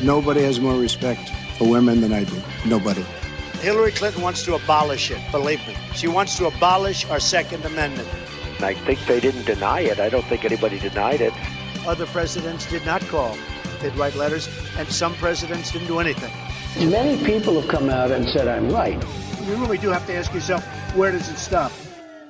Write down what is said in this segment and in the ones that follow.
Nobody has more respect for women than I do. Nobody. Hillary Clinton wants to abolish it, believe me. She wants to abolish our Second Amendment. I think they didn't deny it. I don't think anybody denied it. Other presidents did not call. They'd write letters, and some presidents didn't do anything. Many people have come out and said I'm right. You really do have to ask yourself, where does it stop?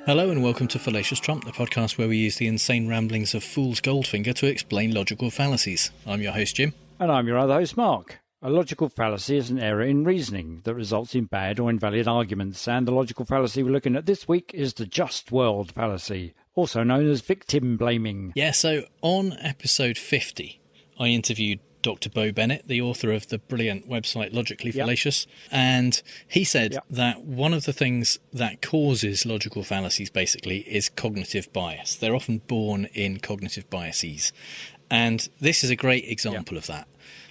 Hello and welcome to Fallacious Trump, the podcast where we use the insane ramblings of Fool's Goldfinger to explain logical fallacies. I'm your host, Jim. And I'm your other host, Mark. A logical fallacy is an error in reasoning that results in bad or invalid arguments, and the logical fallacy we're looking at this week is the Just World Fallacy, also known as victim blaming. Yeah, so on episode 50, I interviewed Dr. Bo Bennett, the author of the brilliant website Logically Fallacious, and he said that one of the things that causes logical fallacies basically is cognitive bias. They're often born in cognitive biases, and this is a great example of that,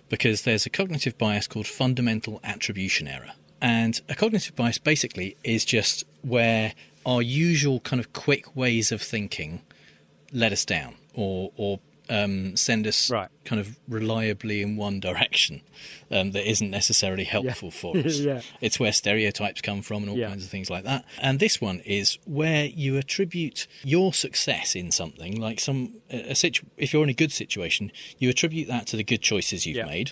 because there's a cognitive bias called fundamental attribution error. And a cognitive bias basically is just where our usual kind of quick ways of thinking let us down or send us kind of reliably in one direction that isn't necessarily helpful for us. It's where stereotypes come from and all kinds of things like that. And this one is where you attribute your success in something, like if you're in a good situation, you attribute that to the good choices you've made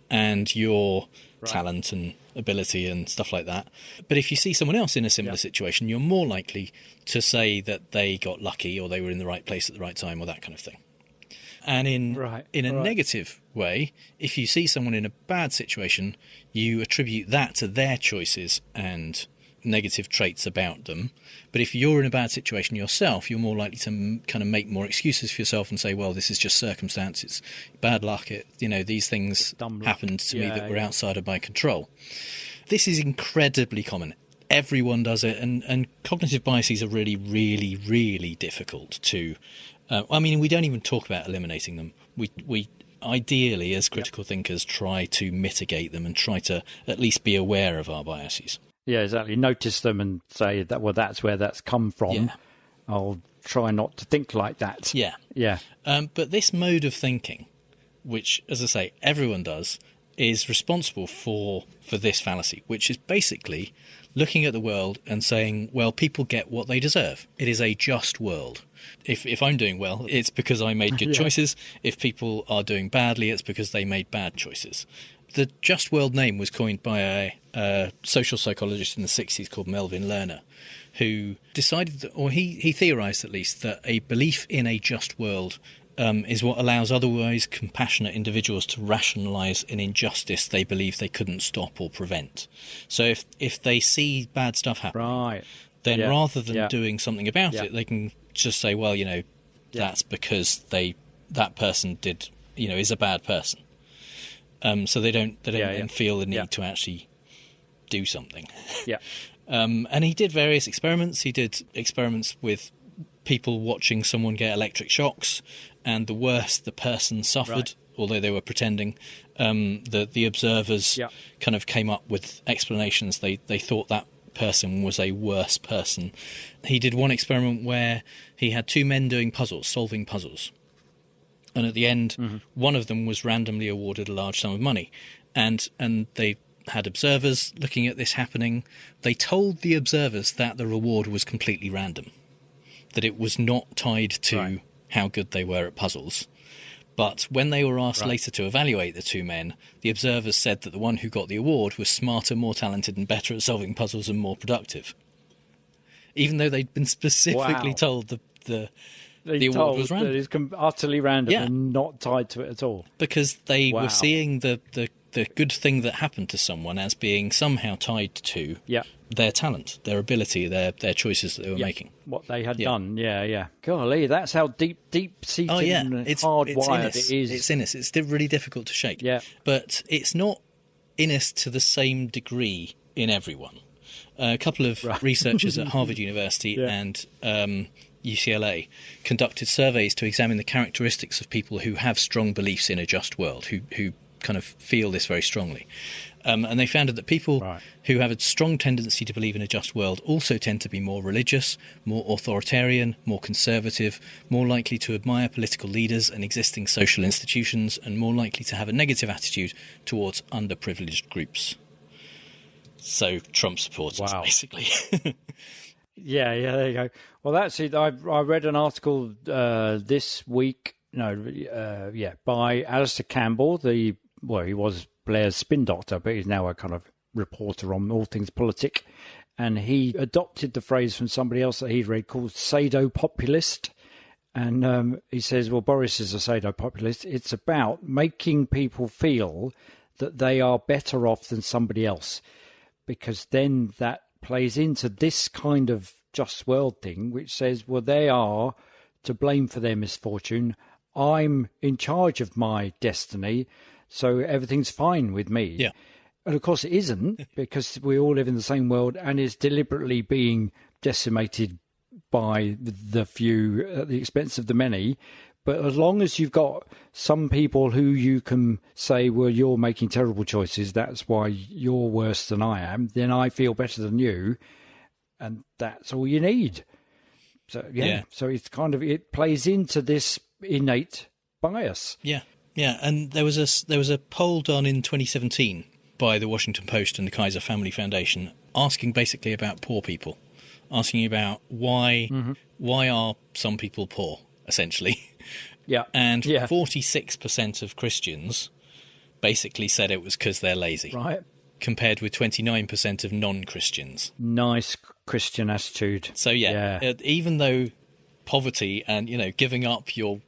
and your talent and ability and stuff like that. But if you see someone else in a similar situation, you're more likely to say that they got lucky or they were in the right place at the right time or that kind of thing. And in a negative way, if you see someone in a bad situation, you attribute that to their choices and negative traits about them. But if you're in a bad situation yourself, you're more likely to kind of make more excuses for yourself and say, well, this is just circumstances, bad luck. These things happened to me that were outside of my control. This is incredibly common. Everyone does it. And cognitive biases are really, really, really difficult to... we don't even talk about eliminating them. We ideally, as critical thinkers, try to mitigate them and try to at least be aware of our biases. Yeah, exactly. Notice them and say that, well, that's where that's come from. Yeah. I'll try not to think like that. Yeah. Yeah. But this mode of thinking, which, as I say, everyone does, is responsible for this fallacy, which is basically looking at the world and saying, well, people get what they deserve. It is a just world. If I'm doing well, it's because I made good choices. If people are doing badly, it's because they made bad choices. The Just World name was coined by a social psychologist in the 60s called Melvin Lerner, who decided, or he theorised at least, that a belief in a just world is what allows otherwise compassionate individuals to rationalise an injustice they believe they couldn't stop or prevent. So if they see bad stuff happening, then rather than doing something about it, they can just say, well, that's because that person did, is a bad person. So they don't then feel the need to actually do something. And he did various experiments. He did experiments with people watching someone get electric shocks, and the worse the person suffered, although they were pretending, the observers kind of came up with explanations. They thought that person was a worse person. He did one experiment where he had two men doing puzzles, solving puzzles. And at the end, one of them was randomly awarded a large sum of money. And they had observers looking at this happening. They told the observers that the reward was completely random, that it was not tied to how good they were at puzzles. But when they were asked later to evaluate the two men, the observers said that the one who got the award was smarter, more talented and better at solving puzzles and more productive. Even though they'd been specifically told the award was random. That it's utterly random and not tied to it at all. Because they were seeing the good thing that happened to someone as being somehow tied to their talent, their ability, their choices that they were making. What they had done, Golly, that's how deep-seated and hardwired it is. It's in us. It's really difficult to shake. Yeah. But it's not in us to the same degree in everyone. A couple of researchers at Harvard University and UCLA conducted surveys to examine the characteristics of people who have strong beliefs in a just world, who kind of feel this very strongly. And they found that people who have a strong tendency to believe in a just world also tend to be more religious, more authoritarian, more conservative, more likely to admire political leaders and existing social institutions, and more likely to have a negative attitude towards underprivileged groups. So Trump supporters, basically. Yeah, there you go. Well, that's it. I read an article this week, by Alistair Campbell, he was Blair's spin doctor, but he's now a kind of reporter on all things politic. And he adopted the phrase from somebody else that he'd read called pseudo-populist. And he says, well, Boris is a pseudo-populist. It's about making people feel that they are better off than somebody else, because then that plays into this kind of just world thing, which says, well, they are to blame for their misfortune. I'm in charge of my destiny, so everything's fine with me. Yeah. And of course it isn't, because we all live in the same world, and it's deliberately being decimated by the few at the expense of the many. But as long as you've got some people who you can say, well, you're making terrible choices, that's why you're worse than I am, then I feel better than you. And that's all you need. So, So it's it plays into this innate bias. Yeah. Yeah, and there was a poll done in 2017 by the Washington Post and the Kaiser Family Foundation, asking basically about poor people, asking about why are some people poor, essentially. Yeah, and 46% of Christians basically said it was because they're lazy, right? Compared with 29% of non-Christians. Nice Christian attitude. So even though poverty and giving up your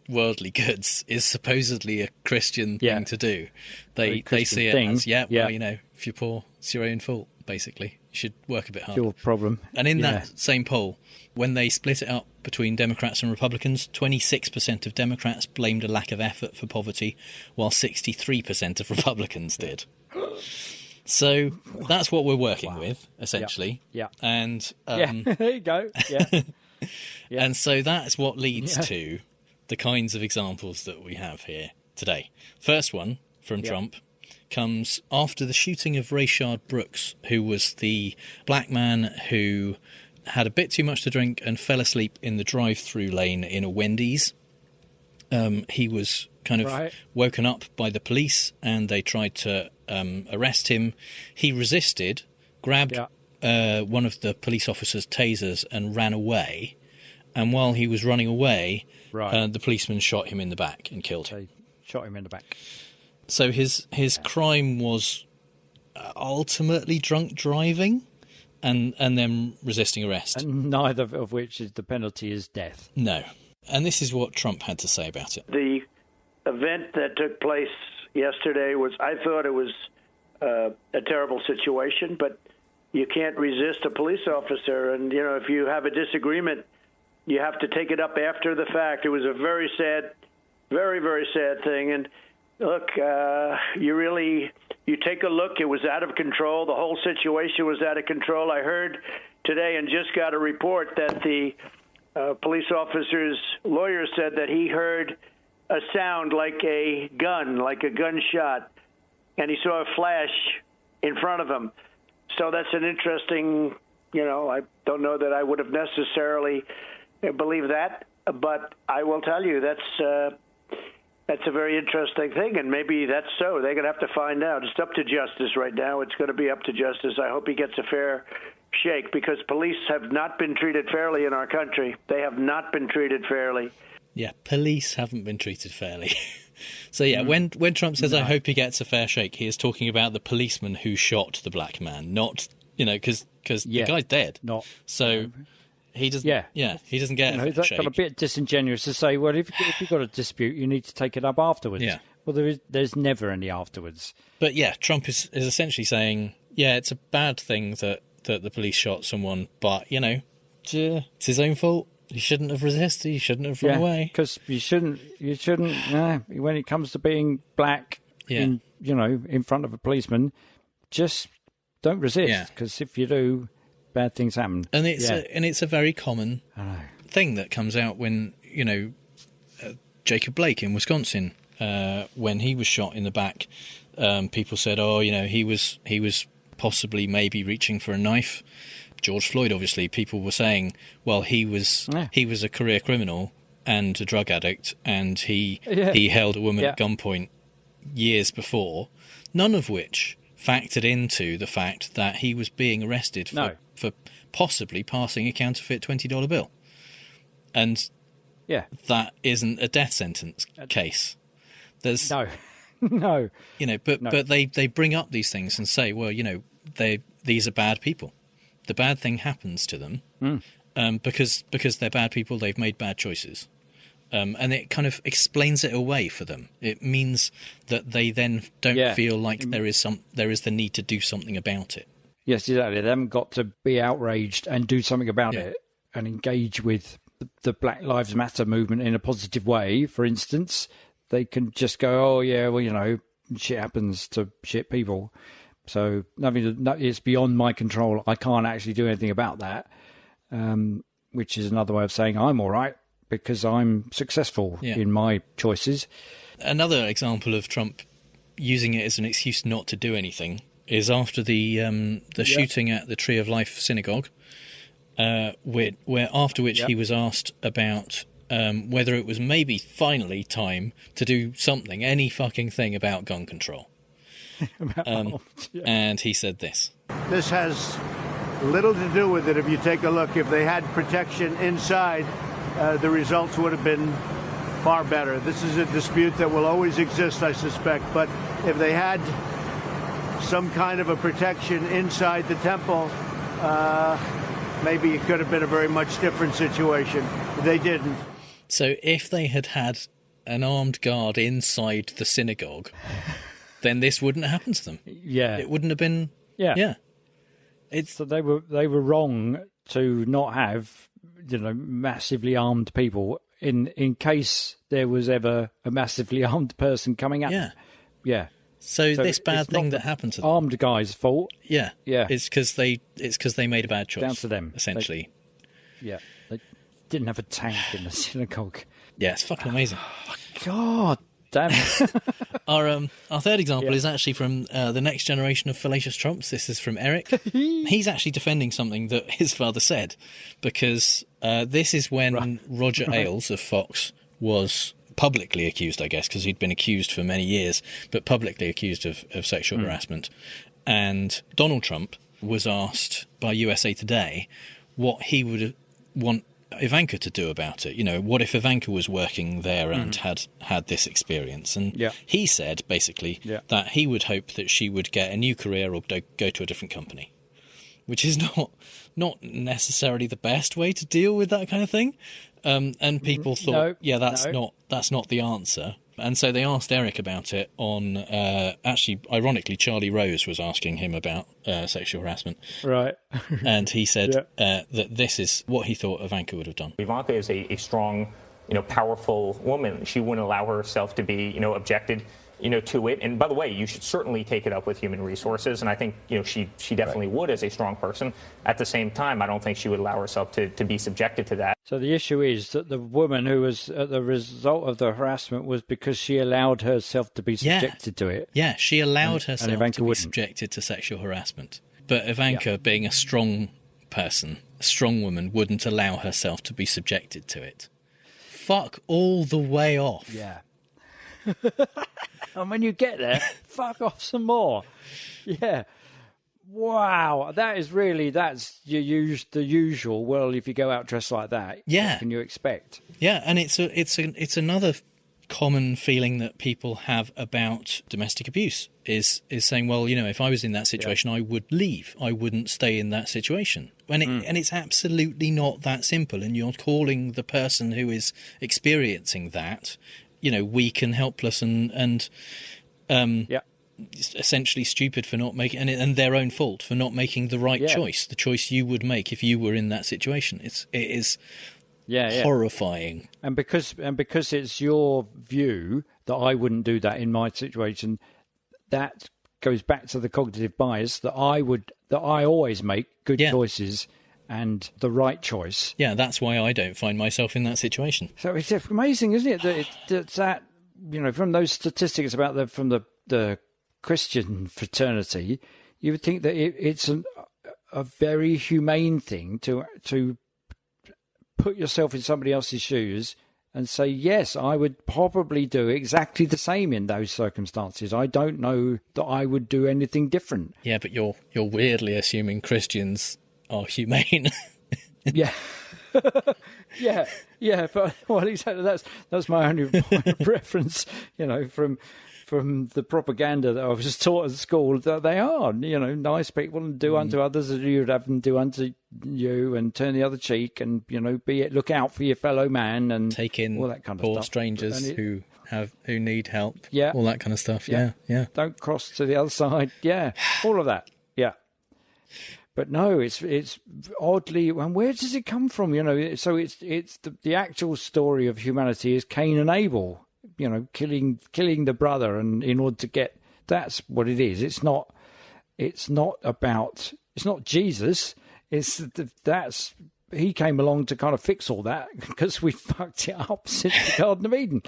worldly goods is supposedly a Christian thing to do, they see it as if you're poor, it's your own fault. Basically, you should work a bit harder. Your problem. And in that same poll, when they split it up between Democrats and Republicans, 26% of Democrats blamed a lack of effort for poverty, while 63% of Republicans did. So that's what we're working with, essentially. Yeah. And there you go. Yeah. And so that's what leads to the kinds of examples that we have here today. First one from Trump comes after the shooting of Rayshard Brooks, who was the black man who had a bit too much to drink and fell asleep in the drive-through lane in a Wendy's. He was kind of woken up by the police, and they tried to arrest him. He resisted, grabbed one of the police officers' tasers and ran away. And while he was running away, the policeman shot him in the back and killed him. Shot him in the back. So his crime was ultimately drunk driving and then resisting arrest. And neither of which is the penalty is death. No. And this is what Trump had to say about it. The event that took place yesterday I thought it was a terrible situation, but you can't resist a police officer. And, if you have a disagreement, you have to take it up after the fact. It was a very sad, very, very sad thing. And look, you take a look, it was out of control. The whole situation was out of control. I heard today and just got a report that the police officer's lawyer said that he heard a sound like a gunshot, and he saw a flash in front of him. So that's an interesting, I don't know that I would have necessarily believed that, but I will tell you that's a very interesting thing, and maybe that's so. They're going to have to find out. It's up to justice right now. It's going to be up to justice. I hope he gets a fair shake, because police have not been treated fairly in our country. They have not been treated fairly. Yeah, police haven't been treated fairly. So when Trump says, I hope he gets a fair shake, he is talking about the policeman who shot the black man, not, because the guy's dead. Not so. He doesn't. He doesn't get. That's kind of a bit disingenuous to say. Well, if you've got a dispute, you need to take it up afterwards. Yeah. Well, there's never any afterwards. But Trump is essentially saying, it's a bad thing that the police shot someone, but it's his own fault. He shouldn't have resisted. He shouldn't have run away. Because you shouldn't. When it comes to being black, in front of a policeman, just don't resist. Because if you do, bad things happen. And it's a very common thing that comes out when Jacob Blake in Wisconsin when he was shot in the back, people said, "Oh, he was possibly maybe reaching for a knife." George Floyd, obviously, people were saying, "Well, he was a career criminal and a drug addict, and he held a woman at gunpoint years before," none of which factored into the fact that he was being arrested for possibly passing a counterfeit $20 bill. And that isn't a death sentence case. There's no. But they bring up these things and say, well, these are bad people. The bad thing happens to them because they're bad people. They've made bad choices. And it kind of explains it away for them. It means that they then don't feel like there is the need to do something about it. Yes, exactly. They haven't got to be outraged and do something about it and engage with the Black Lives Matter movement in a positive way. For instance, they can just go, "Oh yeah, well, shit happens to shit people, so it's beyond my control. I can't actually do anything about that." Which is another way of saying I'm all right, because I'm successful in my choices. Another example of Trump using it as an excuse not to do anything is after the shooting at the Tree of Life synagogue, where after which he was asked about whether it was maybe finally time to do something, any fucking thing about gun control. And he said this. This has little to do with it. If you take a look, if they had protection inside, the results would have been far better. This is a dispute that will always exist, I suspect. But if they had some kind of a protection inside the temple, maybe it could have been a very much different situation. They didn't. So if they had had an armed guard inside the synagogue, then this wouldn't have happened to them. Yeah. It wouldn't have been... Yeah. So they were wrong to not have, massively armed people in case there was ever a massively armed person coming at them. Yeah. So this bad thing that happened to them, armed guy's fault. Yeah. It's because they made a bad choice. Down to them, essentially. They didn't have a tank in the synagogue. Yeah, it's fucking amazing. God damn it. Our third example is actually from the next generation of fallacious Trumps. This is from Eric. He's actually defending something that his father said, because this is when Roger Ailes of Fox was publicly accused, I guess, because he'd been accused for many years, but publicly accused of sexual harassment. And Donald Trump was asked by USA Today what he would want Ivanka to do about it. What if Ivanka was working there and had this experience? And he said, basically, that he would hope that she would get a new career or go to a different company, which is not necessarily the best way to deal with that kind of thing. And people thought, that's not the answer. And so they asked Eric about it on, actually, ironically, Charlie Rose was asking him about sexual harassment. Right. And he said that this is what he thought Ivanka would have done. Ivanka is a strong, powerful woman. She wouldn't allow herself to be, objected, to it. And by the way, you should certainly take it up with human resources. And I think, she definitely would as a strong person. At the same time, I don't think she would allow herself to be subjected to that. So the issue is that the woman who was the result of the harassment was because she allowed herself to be subjected to it. Yeah, she allowed herself to be subjected to sexual harassment. But Ivanka, being a strong person, a strong woman, wouldn't allow herself to be subjected to it. Fuck all the way off. Yeah. And when you get there, fuck off some more. Yeah. Wow, that's the usual. Well, if you go out dressed like that, what can you expect? Yeah, and it's another common feeling that people have about domestic abuse is saying, well, if I was in that situation, I would leave. I wouldn't stay in that situation. And it's absolutely not that simple. And you're calling the person who is experiencing that, weak and helpless and essentially stupid for not making, and their own fault for not making the right choice, the choice you would make if you were in that situation. It is horrifying. And because it's your view that I wouldn't do that in my situation, that goes back to the cognitive bias that I always make good choices and the right choice. Yeah, that's why I don't find myself in that situation. So it's amazing, isn't it, that from those statistics about from the Christian fraternity, you would think that it's a very humane thing to put yourself in somebody else's shoes and say, yes, I would probably do exactly the same in those circumstances. I don't know that I would do anything different. Yeah, but you're weirdly assuming Christians are humane. Yeah. yeah, but well, exactly. That's my only point of reference. From the propaganda that I was taught at school, that they are, nice people and do unto others as you would have them do unto you, and turn the other cheek, and look out for your fellow man, and take in all that kind of poor stuff. strangers who need help. Yeah, all that kind of stuff. Yeah. Don't cross to the other side. Yeah, all of that. Yeah. But no, it's oddly, and where does it come from? So it's the actual story of humanity is Cain and Abel, killing the brother, and in order to get, that's what it is. It's not Jesus. He came along to kind of fix all that because we fucked it up since the Garden of Eden.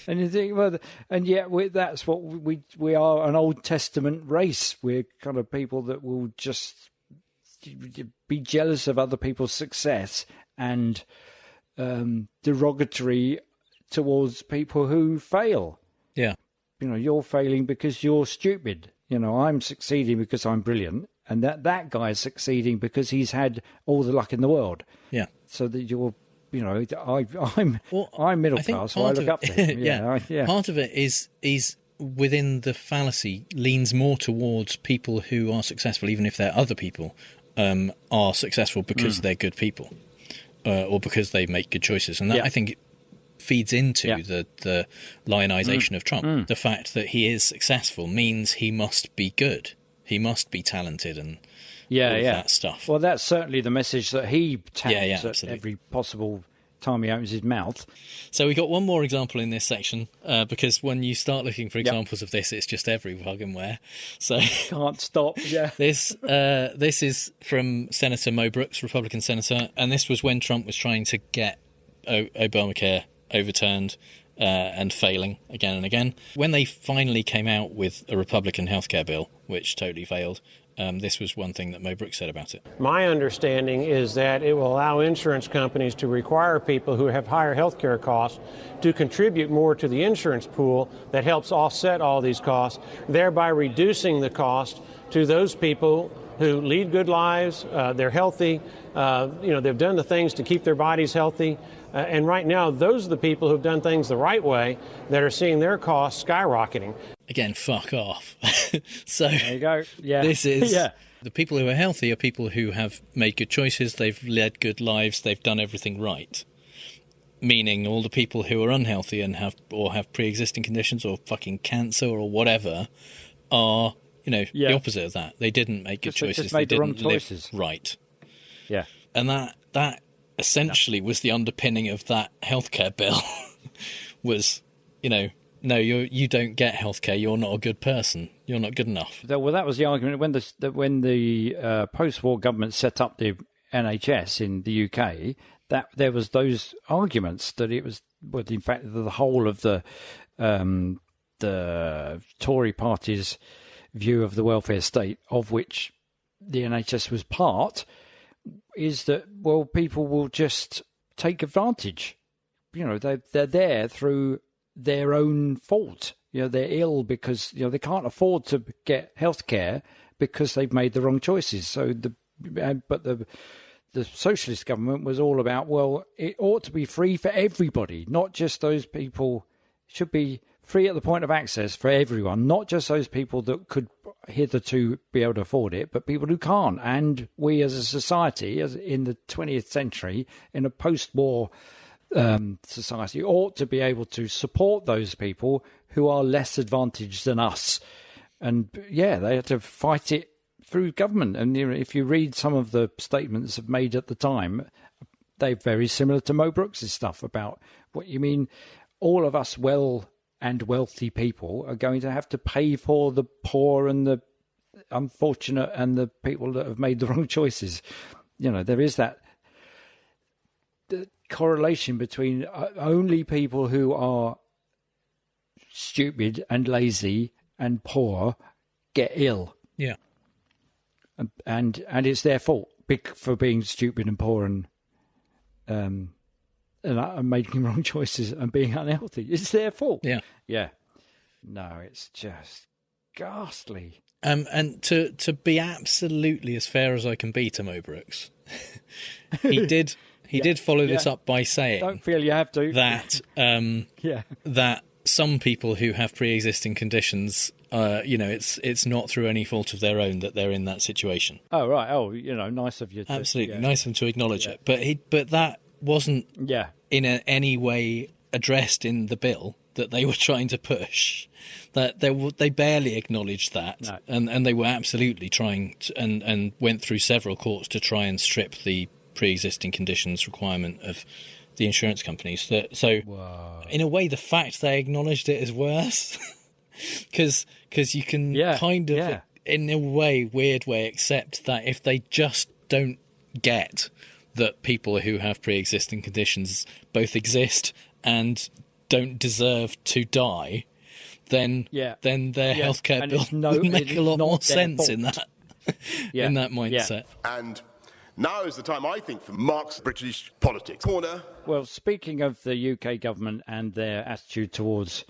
And you think, well, and yet that's what we are, an Old Testament race. We're kind of people that will just be jealous of other people's success and derogatory towards people who fail. Yeah. You're failing because you're stupid. I'm succeeding because I'm brilliant, and that guy is succeeding because he's had all the luck in the world. Yeah. So that you're, I'm middle class, so I look up to him. Yeah. Part of it is within the fallacy leans more towards people who are successful, even if they're other people, are successful because they're good people, or because they make good choices, and that I think feeds into the lionization of Trump. The fact that he is successful means he must be good, he must be talented, and all of that stuff. Well, that's certainly the message that he touts at absolutely. every possible time he opens his mouth. So we got one more example in this section, because when you start looking for examples of this, it's just every fucking where. So can't stop. Yeah. This is from Senator Mo Brooks, Republican senator, and this was when Trump was trying to get Obamacare overturned and failing again and again. When they finally came out with a Republican healthcare bill, which totally failed, this was one thing that Mo Brooks said about it. My understanding is that it will allow insurance companies to require people who have higher health care costs to contribute more to the insurance pool that helps offset all these costs, thereby reducing the cost to those people who lead good lives, they're healthy, they've done the things to keep their bodies healthy. And right now, those are the people who've done things the right way that are seeing their costs skyrocketing. Again, fuck off. So there you go. Yeah. This is the people who are healthy are people who have made good choices, they've led good lives, they've done everything right. Meaning all the people who are unhealthy and have pre-existing conditions or fucking cancer or whatever are, the opposite of that. They didn't make good choices. Just made they the wrong didn't choices. Live right. Yeah. And that essentially was the underpinning of that healthcare bill. Was, no, you don't get healthcare. You're not a good person. You're not good enough. Well, that was the argument when the post-war government set up the NHS in the UK. That there was those arguments that it was, well, in fact, the whole of the Tory party's view of the welfare state, of which the NHS was part, is that, well, people will just take advantage. They're there through their own fault. They're ill because they can't afford to get health care because they've made the wrong choices. So the socialist government was all about, well, it ought to be free for everybody, not just those people. It should be free at the point of access for everyone, not just those people that could hitherto be able to afford it, but people who can't. And we as a society, as in the 20th century, in a post-war society, ought to be able to support those people who are less advantaged than us. And they had to fight it through government. And if you read some of the statements made at the time, they're very similar to Mo Brooks' stuff about what you mean. All of us and wealthy people are going to have to pay for the poor and the unfortunate and the people that have made the wrong choices. There is that correlation between only people who are stupid and lazy and poor get ill. Yeah. And it's their fault for being stupid and poor and making wrong choices and being unhealthy. It's their fault. Yeah. Yeah. No, it's just ghastly. And to be absolutely as fair as I can be to Mo Brooks, he did follow this up by saying, "Don't feel you have to." That that some people who have pre-existing conditions, it's not through any fault of their own that they're in that situation. Oh right. Oh, nice of you. Absolutely nice of him to acknowledge it, but that wasn't in any way addressed in the bill that they were trying to push. That they barely acknowledged that, no. and they were absolutely trying to, and went through several courts to try and strip the pre-existing conditions requirement of the insurance companies. Whoa. In a way, the fact they acknowledged it is worse, because you can kind of, in a weird way, accept that if they just don't get that people who have pre-existing conditions both exist and don't deserve to die, then their healthcare bill would make a lot more sense in that in that mindset. And now is the time, I think, for Mark's British politics corner. Well, speaking of the UK government and their attitude towards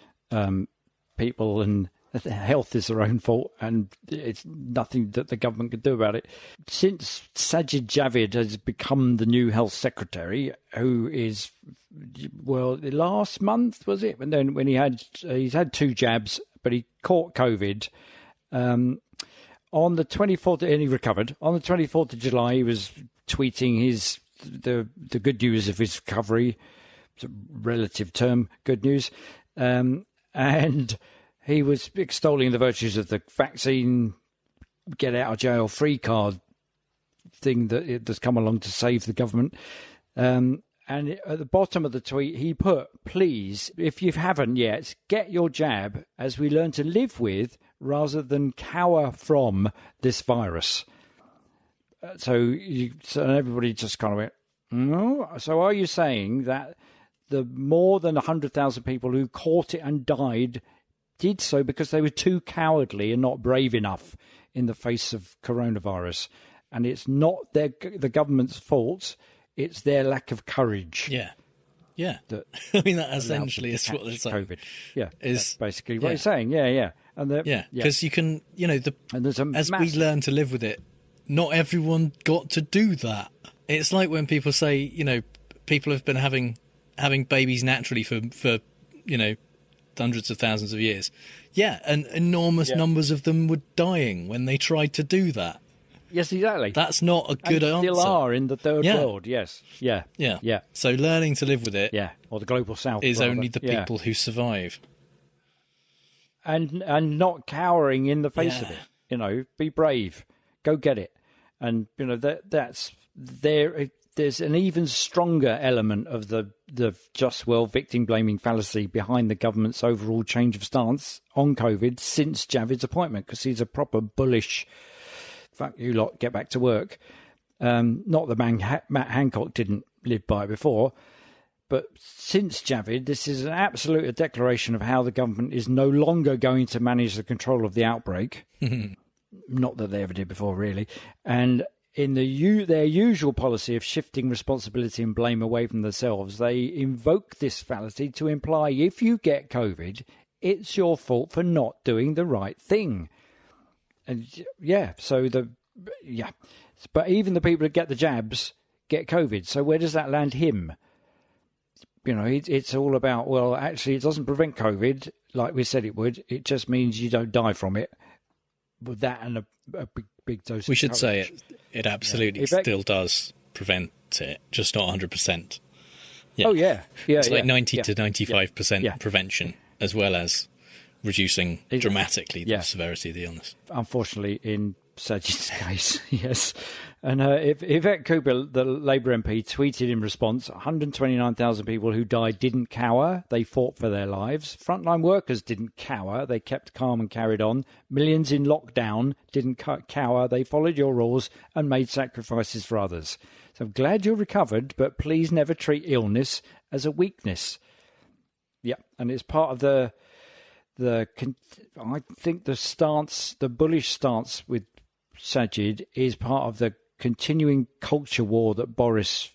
people and health is their own fault and it's nothing that the government could do about it. Since Sajid Javid has become the new health secretary, who is, last month, was it? And then when he's had 2 jabs, but he caught COVID. On the 24th, and he recovered. On the 24th of July, he was tweeting the good news of his recovery. It's a relative term, good news. And he was extolling the virtues of the vaccine, get out of jail free card thing that's come along to save the government. And at the bottom of the tweet, he put, "Please, if you haven't yet, get your jab as we learn to live with rather than cower from this virus." So everybody just kind of went, "No." So are you saying that the more than 100,000 people who caught it and died did so because they were too cowardly and not brave enough in the face of coronavirus, and it's not the government's fault, it's their lack of courage? Yeah. I mean, that essentially is what it's like. COVID. Yeah, is basically what he's saying. Yeah. And because you can, as we learn to live with it, not everyone got to do that. It's like when people say, people have been having babies naturally for hundreds of thousands of years. Yeah, and enormous numbers of them were dying when they tried to do that. Yes, exactly. That's not a good answer. Still are in the third world, yes. Yeah. So learning to live with it, or the global south, is only the people who survive. And not cowering in the face of it. Be brave. Go get it. And, that's there. There's an even stronger element of the Just World victim-blaming fallacy behind the government's overall change of stance on COVID since Javid's appointment, because he's a proper bullish, fuck you lot, get back to work. Not that Matt Hancock didn't live by it before, but since Javid, this is an absolute declaration of how the government is no longer going to manage the control of the outbreak. Not that they ever did before, really. And in their usual policy of shifting responsibility and blame away from themselves, they invoke this fallacy to imply if you get COVID, it's your fault for not doing the right thing. And but even the people who get the jabs get COVID. So where does that land him? It's all about, well, actually, it doesn't prevent COVID like we said it would. It just means you don't die from it. With that and a big dose. We should say it absolutely still does prevent it, just not 100%. Yeah. Oh yeah, it's like 90 to 95% prevention, as well as reducing dramatically the severity of the illness. Unfortunately, in Sajid's case, yes. And Yvette Cooper, the Labour MP, tweeted in response, 129,000 people who died didn't cower. They fought for their lives. Frontline workers didn't cower. They kept calm and carried on. Millions in lockdown didn't cower. They followed your rules and made sacrifices for others. So I'm glad you're recovered, but please never treat illness as a weakness. Yeah, and it's part of I think the bullish stance with Sajid is part of the continuing culture war that Boris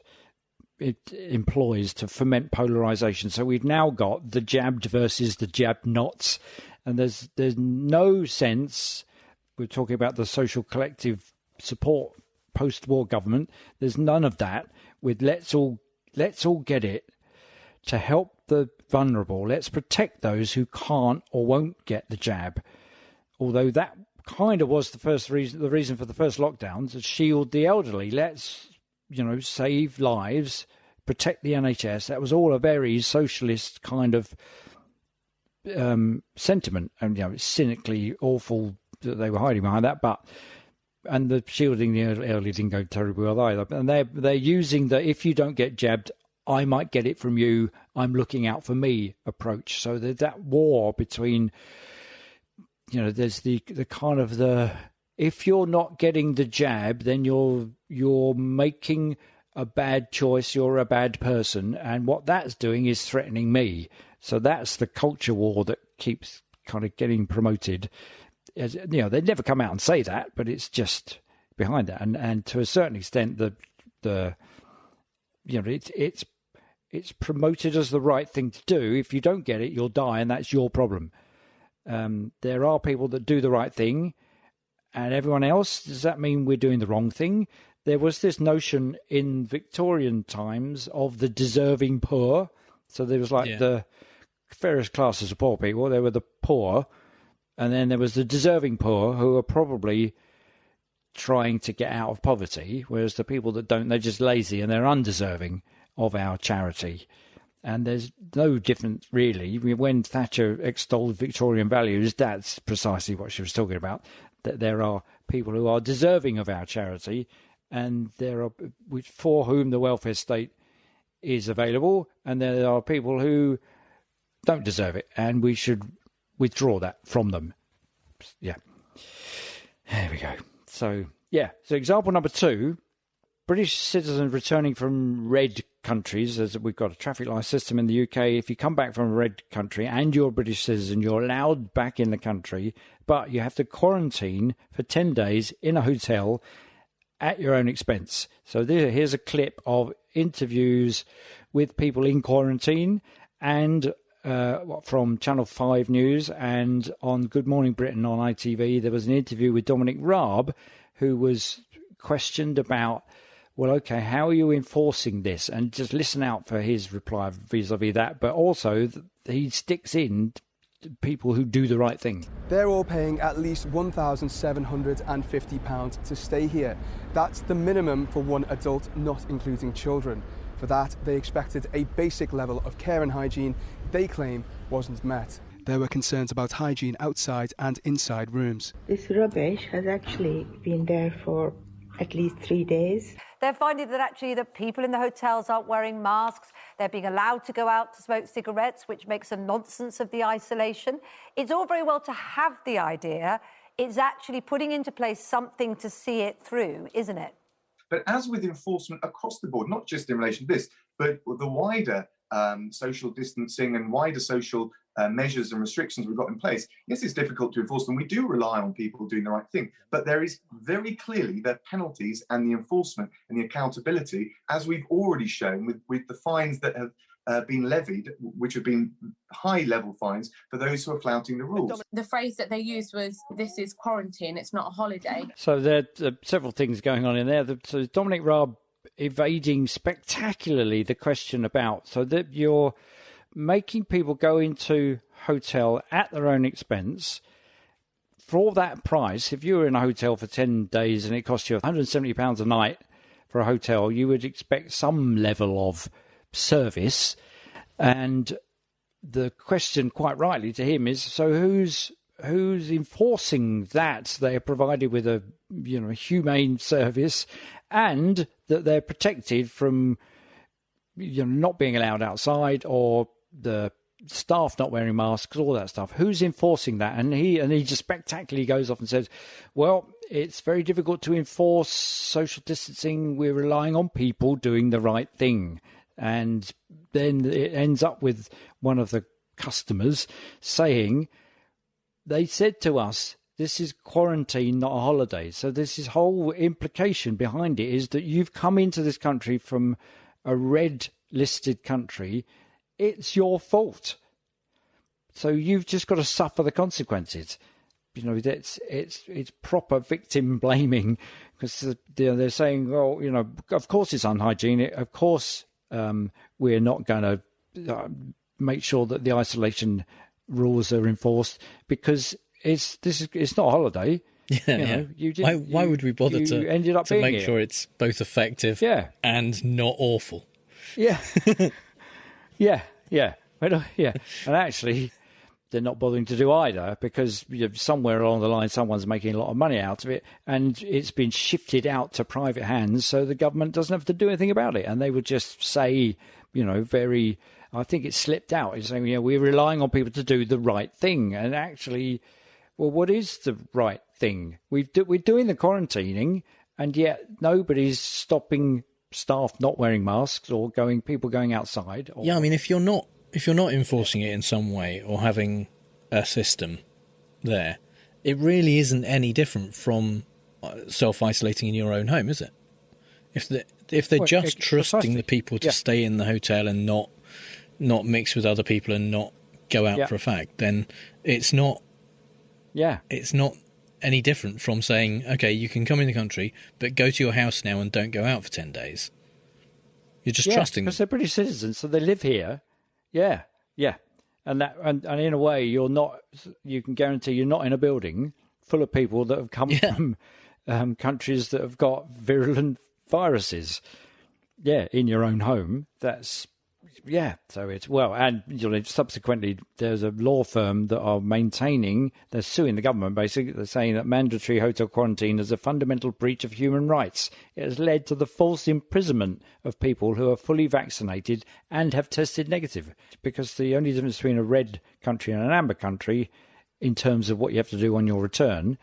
employs to foment polarisation. So we've now got the jabbed versus the jabbed nots, and there's no sense. We're talking about the social collective support post-war government. There's none of that. With let's all get it to help the vulnerable. Let's protect those who can't or won't get the jab. Although that kind of was the reason for the first lockdowns, to shield the elderly. Let's save lives, protect the NHS. That was all a very socialist kind of sentiment, and it's cynically awful that they were hiding behind that. And the shielding the elderly didn't go terribly well either. And they're using the if you don't get jabbed, I might get it from you, I'm looking out for me approach. So there's that war between, there's the kind of the, if you're not getting the jab, then you're making a bad choice, you're a bad person. And what that's doing is threatening me. So that's the culture war that keeps kind of getting promoted. As, they never come out and say that, but it's just behind that. And to a certain extent, it's promoted as the right thing to do. If you don't get it, you'll die, and that's your problem. There are people that do the right thing, and everyone else, does that mean we're doing the wrong thing? There was this notion in Victorian times of the deserving poor. So there was the fairest classes of poor people. There were the poor, and then there was the deserving poor who are probably trying to get out of poverty, whereas the people that don't, they're just lazy and they're undeserving of our charity. And there's no difference, really. When Thatcher extolled Victorian values, that's precisely what she was talking about, that there are people who are deserving of our charity, and there are for whom the welfare state is available, and there are people who don't deserve it, and we should withdraw that from them. Yeah. There we go. So example number 2, British citizens returning from red countries, as we've got a traffic light system in the UK. If you come back from a red country and you're a British citizen, you're allowed back in the country, but you have to quarantine for 10 days in a hotel at your own expense. So here's a clip of interviews with people in quarantine, and from Channel 5 News, and on Good Morning Britain on ITV, there was an interview with Dominic Raab, who was questioned about, well, okay, how are you enforcing this? And just listen out for his reply vis-a-vis that. But also, he sticks in people who do the right thing. They're all paying at least £1,750 to stay here. That's the minimum for one adult, not including children. For that, they expected a basic level of care and hygiene they claim wasn't met. There were concerns about hygiene outside and inside rooms. This rubbish has actually been there for at least 3 days. They're finding that actually the people in the hotels aren't wearing masks. They're being allowed to go out to smoke cigarettes, which makes a nonsense of the isolation. It's all very well to have the idea. It's actually putting into place something to see it through, isn't it? But as with enforcement across the board, not just in relation to this, but the wider social distancing and wider social measures and restrictions we've got in place, yes, it's difficult to enforce them. We do rely on people doing the right thing, but there is very clearly the penalties and the enforcement and the accountability, as we've already shown with the fines that have been levied, which have been high-level fines for those who are flouting the rules. The phrase that they used was, this is quarantine, it's not a holiday. So there are several things going on in there. So Dominic Raab evading spectacularly the question about, so that you're making people go into hotel at their own expense for that price. If you were in a hotel for 10 days and it cost you £170 a night for a hotel, you would expect some level of service. And the question, quite rightly, to him is, so who's enforcing that they're provided with a humane service, and that they're protected from not being allowed outside, or the staff not wearing masks, all that stuff? Who's enforcing that? And he just spectacularly goes off and says, well, it's very difficult to enforce social distancing. We're relying on people doing the right thing. And then it ends up with one of the customers saying, they said to us, this is quarantine, not a holiday. So this whole implication behind it is that you've come into this country from a red-listed country. It's your fault. So you've just got to suffer the consequences. You know, it's proper victim blaming, because they're saying, well, you know, of course it's unhygienic. Of course we're not going to make sure that the isolation rules are enforced, because it's not a holiday. Yeah, why would we bother to make sure it's both effective and not awful? Yeah, yeah. And actually, they're not bothering to do either, because somewhere along the line someone's making a lot of money out of it, and it's been shifted out to private hands, so the government doesn't have to do anything about it. And they would just say, I think it slipped out. It's saying, we're relying on people to do the right thing. And actually, well, what is the right thing? We're doing the quarantining, and yet nobody's stopping staff not wearing masks or people going outside. Yeah, I mean, if you're not enforcing it in some way or having a system there, it really isn't any different from self-isolating in your own home, is it? If they're just trusting the people to stay in the hotel and not mix with other people and not go out for a fag, then it's not. Yeah, it's not any different from saying, okay, you can come in the country, but go to your house now and don't go out for 10 days. You're just trusting them. Because they're British citizens, so they live here. Yeah. And in a way, you can guarantee you're not in a building full of people that have come from countries that have got virulent viruses. Yeah, in your own home. So it's, and subsequently there's a law firm that are they're suing the government basically. They're saying that mandatory hotel quarantine is a fundamental breach of human rights. It has led to the false imprisonment of people who are fully vaccinated and have tested negative, because the only difference between a red country and an amber country in terms of what you have to do on your return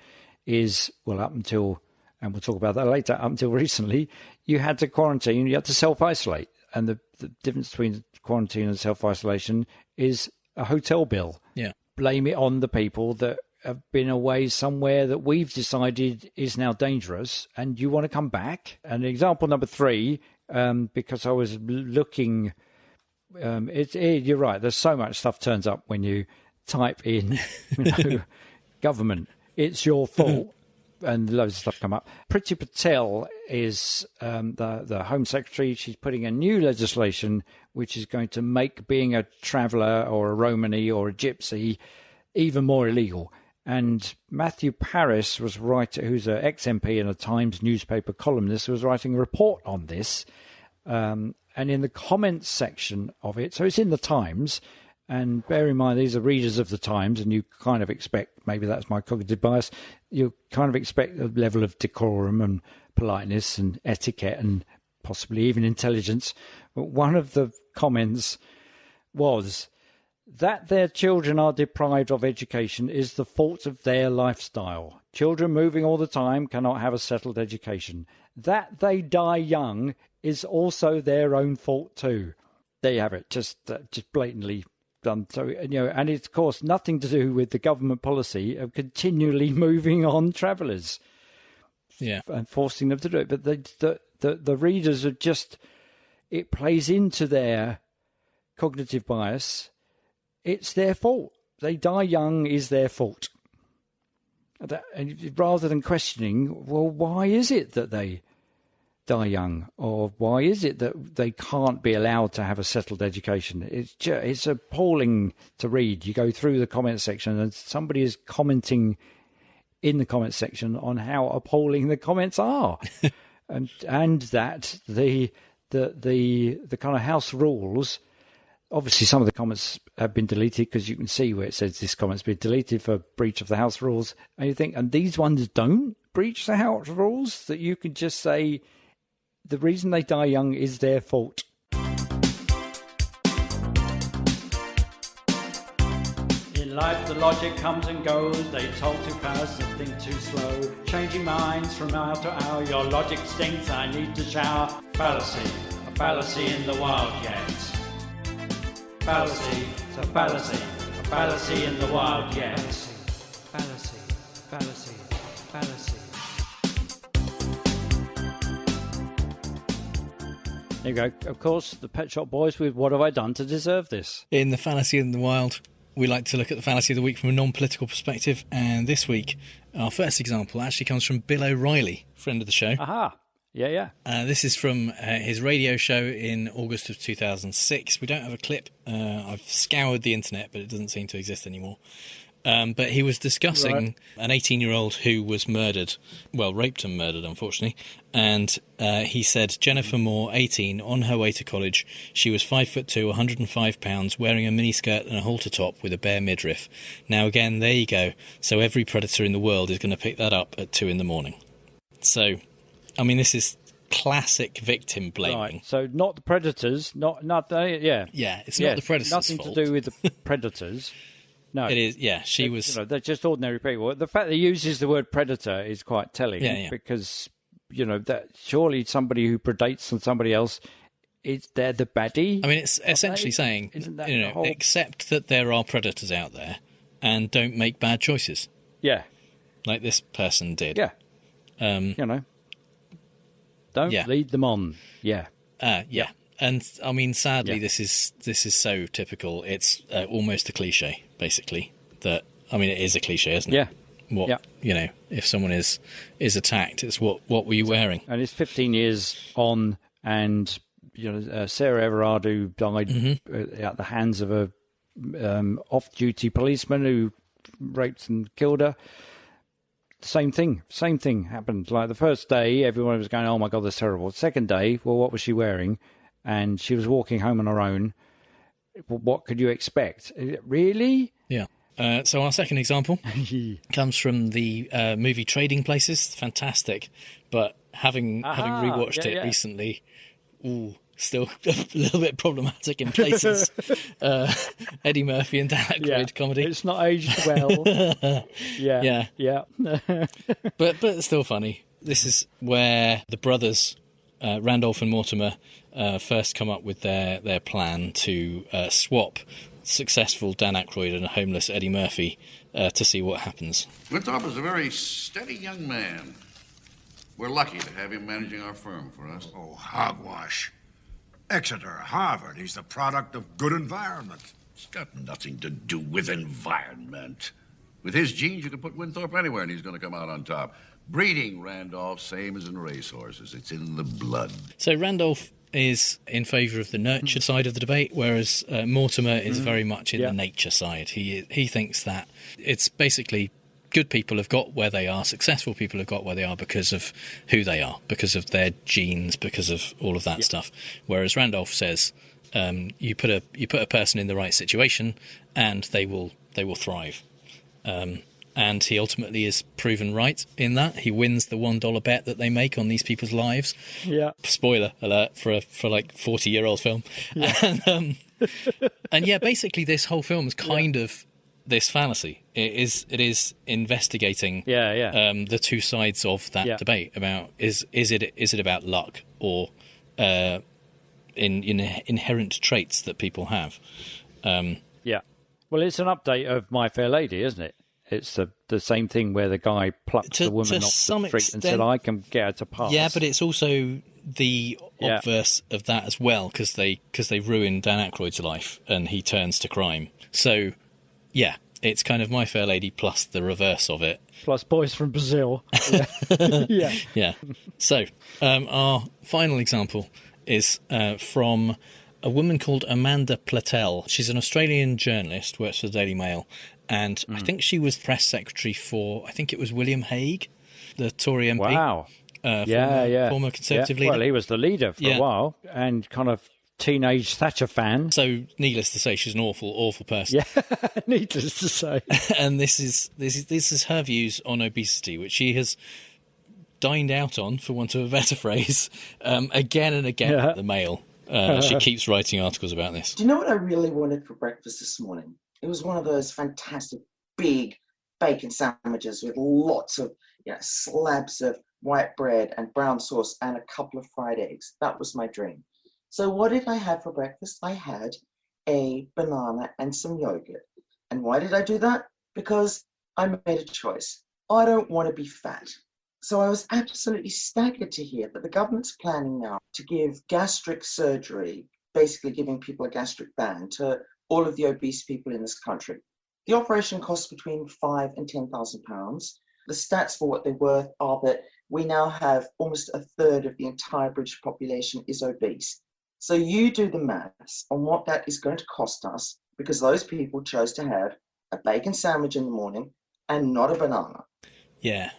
is, up until, and we'll talk about that later, up until recently, you had to quarantine, you had to self-isolate. And the difference between quarantine and self-isolation is a hotel bill. Yeah. Blame it on the people that have been away somewhere that we've decided is now dangerous, and you want to come back. And example number 3, because I was looking, you're right, there's so much stuff turns up when you type in government, it's your fault. And loads of stuff come up. Priti Patel is the Home Secretary. She's putting a new legislation which is going to make being a traveller or a Romani or a gypsy even more illegal. And Matthew Parris who's an ex-MP and a Times newspaper columnist, was writing a report on this. And in the comments section of it, so it's in the Times, and bear in mind, these are readers of the Times, and you kind of expect, maybe that's my cognitive bias, you kind of expect a level of decorum and politeness and etiquette and possibly even intelligence. But one of the comments was that their children are deprived of education is the fault of their lifestyle. Children moving all the time cannot have a settled education. That they die young is also their own fault too. There you have it, just blatantly done. So, and it's of course nothing to do with the government policy of continually moving on travellers, and forcing them to do it. But the readers are just, it plays into their cognitive bias. It's their fault. They die young is their fault. And rather than questioning, well, why is it that they die young, or why is it that they can't be allowed to have a settled education? It's appalling to read. You go through the comment section and somebody is commenting in the comment section on how appalling the comments are, and that the kind of house rules. Obviously, some of the comments have been deleted, because you can see where it says this comment's been deleted for breach of the house rules, and you think, and these ones don't breach the house rules, that you can just say the reason they die young is their fault. In life, the logic comes and goes. They talk too fast and think too slow. Changing minds from hour to hour. Your logic stinks, I need to shower. Fallacy, a fallacy in the Wildcat. Fallacy, it's a fallacy in the Wildcat. Fallacy. Fallacy. There you go. Of course, the Pet Shop Boys with What Have I Done to Deserve This? In the Fallacy in the Wild, we like to look at the fallacy of the week from a non-political perspective, and this week, our first example actually comes from Bill O'Reilly, friend of the show. Aha. Yeah. This is from his radio show in August of 2006. We don't have a clip. I've scoured the internet, but it doesn't seem to exist anymore. But he was discussing an 18-year-old who was murdered, well, raped and murdered, unfortunately. And he said, Jennifer Moore, 18, on her way to college. She was 5'2", 105 pounds, wearing a miniskirt and a halter top with a bare midriff. Now, again, there you go. So every predator in the world is going to pick that up at 2 a.m. So, I mean, this is classic victim blaming. Right. So not the predators, not yeah. Yeah, it's not the predators' nothing fault. to do with the predators. No, it is. Yeah, she was. They're just ordinary people. The fact that he uses the word predator is quite telling. Yeah. Because that surely somebody who predates on somebody else, they're the baddie. I mean, it's essentially saying, accept that there are predators out there, and don't make bad choices. Yeah, like this person did. Yeah, don't lead them on. Yeah. Yeah. And I mean, sadly, this is so typical. It's almost a cliche, basically. That, I mean, it is a cliche, isn't it? Yeah. If someone is attacked, it's what were you wearing? And it's 15 years on, and Sarah Everard, who died at the hands of a off-duty policeman who raped and killed her. Same thing happened. Like the first day, everyone was going, "Oh my God, that's terrible." The second day, well, what was she wearing? And she was walking home on her own. What could you expect? Really? Yeah. So our second example comes from the movie Trading Places. Fantastic. But having rewatched it recently, still a little bit problematic in places. Eddie Murphy and Dan Aykroyd comedy. It's not aged well. Yeah. But it's still funny. This is where the brothers, Randolph and Mortimer, first come up with their plan to swap successful Dan Aykroyd and a homeless Eddie Murphy to see what happens. Winthrop is a very steady young man. We're lucky to have him managing our firm for us. Oh, hogwash. Exeter, Harvard, he's the product of good environment. It's got nothing to do with environment. With his genes, you can put Winthrop anywhere and he's going to come out on top. Breeding, Randolph, same as in racehorses. It's in the blood. So Randolph is in favour of the nurture side of the debate, whereas Mortimer is very much in the nature side. He thinks that it's basically good people have got where they are, successful people have got where they are because of who they are, because of their genes, because of all of that stuff. Whereas Randolph says you put a person in the right situation and they will thrive. And he ultimately is proven right in that. He wins the $1 bet that they make on these people's lives. Yeah. Spoiler alert for like 40-year-old film. Yeah. And basically this whole film is kind of this fallacy. It is investigating the two sides of that debate about is it about luck or in inherent traits that people have. Well, it's an update of My Fair Lady, isn't it? It's the same thing where the guy plucked the woman off the street and said, "I can get her to pass." Yeah, but it's also the obverse of that as well, because they ruin Dan Aykroyd's life and he turns to crime. So, it's kind of My Fair Lady plus the reverse of it. Plus Boys from Brazil. Yeah. So, our final example is from a woman called Amanda Platel. She's an Australian journalist, works for the Daily Mail. And I think she was press secretary for, I think it was William Hague, the Tory MP. Wow. Former Conservative leader. Well, he was the leader for a while and kind of teenage Thatcher fan. So, needless to say, she's an awful, awful person. Yeah, needless to say. And this is her views on obesity, which she has dined out on, for want of a better phrase, again and again at the Mail. She keeps writing articles about this. Do you know what I really wanted for breakfast this morning? It was one of those fantastic big bacon sandwiches with lots of slabs of white bread and brown sauce and a couple of fried eggs. That was my dream. So what did I have for breakfast? I had a banana and some yogurt. And why did I do that? Because I made a choice. I don't want to be fat. So I was absolutely staggered to hear that the government's planning now to give gastric surgery, basically giving people a gastric band, to all of the obese people in this country. The operation costs between £5,000 and £10,000. The stats for what they're worth are that we now have almost a third of the entire British population is obese. So you do the maths on what that is going to cost us, because those people chose to have a bacon sandwich in the morning and not a banana. Yeah.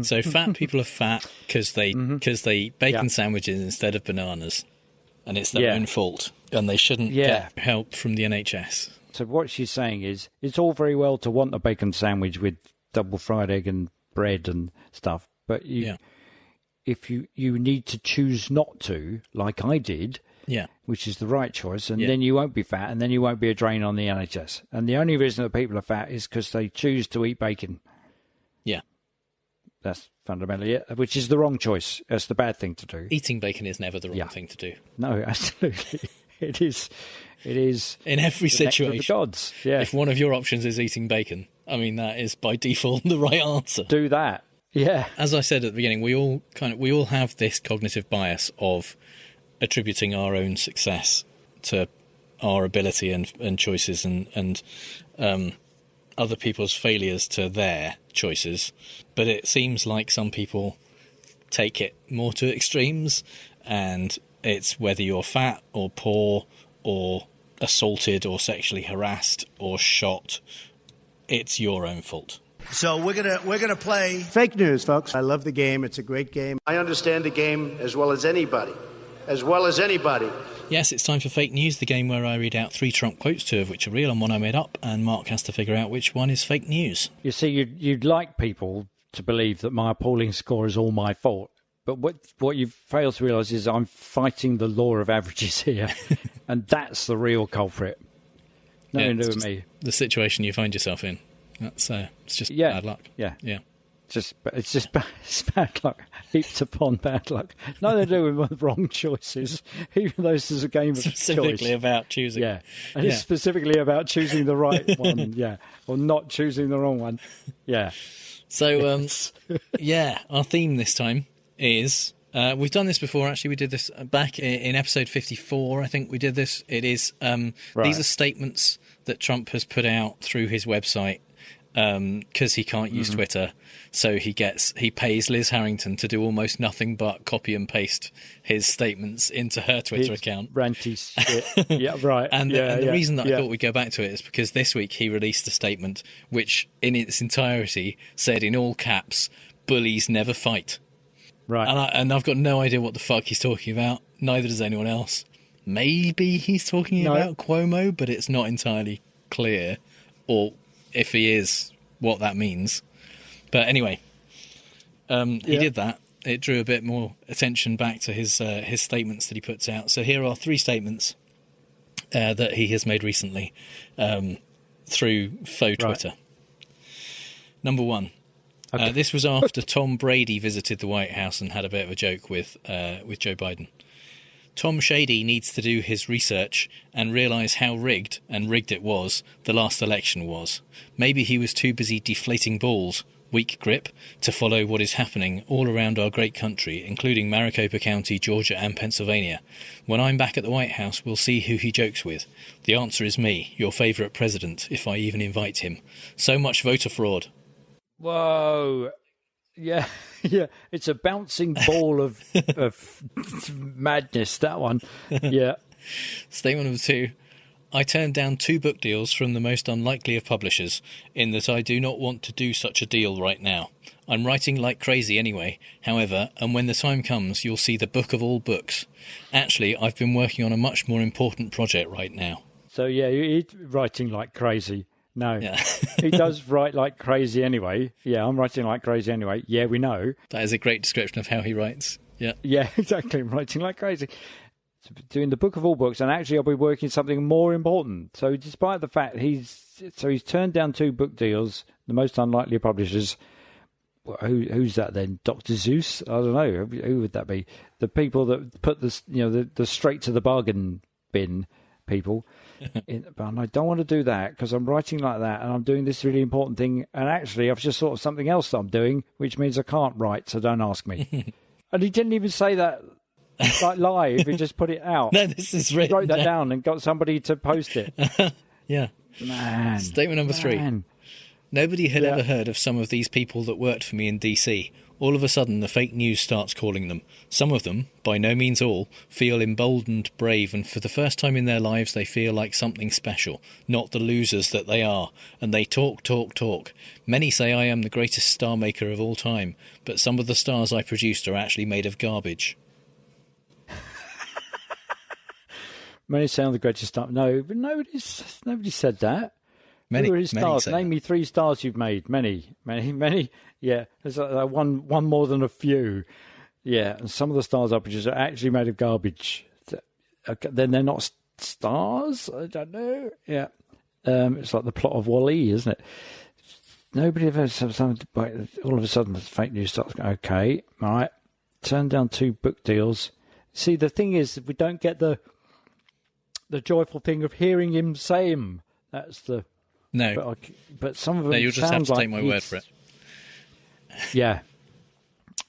So fat people are fat because they eat bacon sandwiches instead of bananas, and it's their own fault, and they shouldn't get help from the NHS. So what she's saying is, it's all very well to want a bacon sandwich with double fried egg and bread and stuff, but if you need to choose not to, like I did, which is the right choice, and then you won't be fat, and then you won't be a drain on the NHS. And the only reason that people are fat is because they choose to eat bacon. Yeah. That's fundamentally it, which is the wrong choice. That's the bad thing to do. Eating bacon is never the wrong thing to do. No, absolutely. It is in every situation. The gods. Yeah. If one of your options is eating bacon, I mean, that is by default the right answer. Do that. Yeah. As I said at the beginning, we all have this cognitive bias of attributing our own success to our ability and choices, and other people's failures to their choices. But it seems like some people take it more to extremes, and it's whether you're fat or poor or assaulted or sexually harassed or shot, it's your own fault. So we're gonna play fake news, folks. I love the game. It's a great game. I understand the game as well as anybody. Yes, it's time for Fake News, the game where I read out 3 Trump quotes, 2 of which are real and 1 I made up, and Mark has to figure out which one is fake news. You see, you'd like people to believe that my appalling score is all my fault, but what you fail to realise is I'm fighting the law of averages here, and that's the real culprit. Nothing to do with me. The situation you find yourself in. That's it's just bad luck. Yeah. It's just bad luck, heaped upon bad luck. Nothing to do with the wrong choices, even though this is a game of specifically choice. about choosing. Yeah, and it's specifically about choosing the right one, or not choosing the wrong one. Yeah. So, our theme this time is, we've done this before, actually. We did this back in episode 54, I think we did this. It is, these are statements that Trump has put out through his website, because he can't use Twitter, so he pays Liz Harrington to do almost nothing but copy and paste his statements into her Twitter account. Ranty shit. Yeah, right. And the reason that I thought we'd go back to it is because this week he released a statement which, in its entirety, said in all caps, "Bullies never fight." Right. And I've got no idea what the fuck he's talking about. Neither does anyone else. Maybe he's talking about Cuomo, but it's not entirely clear, or if he is, what that means. But anyway, he did that. It drew a bit more attention back to his statements that he puts out. So here are 3 statements that he has made recently through faux Twitter. Number 1. This was after Tom Brady visited the White House and had a bit of a joke with Joe Biden. Tom Shady needs to do his research and realise how rigged it was, the last election was. Maybe he was too busy deflating balls, weak grip, to follow what is happening all around our great country, including Maricopa County, Georgia and Pennsylvania. When I'm back at the White House, we'll see who he jokes with. The answer is me, your favourite president, if I even invite him. So much voter fraud. Whoa. Yeah, it's a bouncing ball of madness, that one. Yeah. Statement number 2. I turned down 2 book deals from the most unlikely of publishers, in that I do not want to do such a deal right now. I'm writing like crazy anyway, however, and when the time comes, you'll see the book of all books. Actually, I've been working on a much more important project right now. So, he's writing like crazy. No, he does write like crazy anyway. Yeah, I'm writing like crazy anyway. Yeah, we know. That is a great description of how he writes. Yeah. Yeah, exactly. I'm writing like crazy. Doing the book of all books, and actually I'll be working something more important. So despite the fact he's turned down 2 book deals, the most unlikely publishers. Who's that then? Dr. Zeus? I don't know. Who would that be? The people that put the straight to the bargain bin people. But I don't want to do that because I'm writing like that and I'm doing this really important thing. And actually, I've just thought of something else that I'm doing, which means I can't write, so don't ask me. And he didn't even say that like live. He just put it out. No, this is written. He wrote that down and got somebody to post it. Yeah. Man. Statement number 3. Nobody had ever heard of some of these people that worked for me in DC. All of a sudden, the fake news starts calling them. Some of them, by no means all, feel emboldened, brave, and for the first time in their lives they feel like something special, not the losers that they are. And they talk, talk, talk. Many say I am the greatest star maker of all time, but some of the stars I produced are actually made of garbage. Many say I'm the greatest star. No, but nobody said that. Many, Who are his many stars? say Name that. me 3 stars you've made. Many. Yeah, there's one more than a few. Yeah, and some of the stars I produce are actually made of garbage. Okay, then they're not stars? I don't know. Yeah. It's like the plot of Wall-E, isn't it? Nobody ever said something, all of a sudden the fake news starts going, okay, all right, turn down 2 book deals. See, the thing is, we don't get the joyful thing of hearing him say him. That's the... No. But some of them you'll just have to sound take my word for it. Yeah.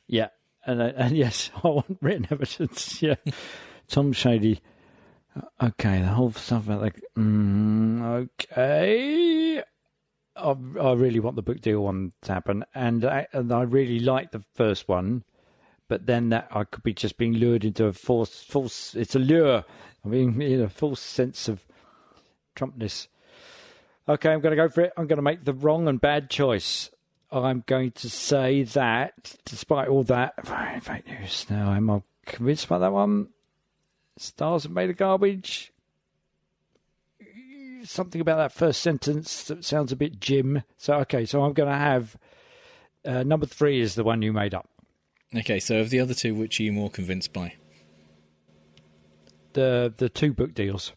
Yeah. And yes, I want written evidence. Yeah. Tom Shady. Okay, the whole stuff about okay. I really want the book deal one to happen. And I really like the first one. But then that I could be just being lured into a false it's a lure. I mean, in a false sense of Trumpness. Okay, I'm going to go for it. I'm going to make the wrong and bad choice. I'm going to say that, despite all that, fake news. Now, am I convinced about that one? Stars are made of garbage. Something about that first sentence that sounds a bit Jim. So I'm going to have number 3 is the one you made up. Okay, so of the other 2, which are you more convinced by? The 2 book deals.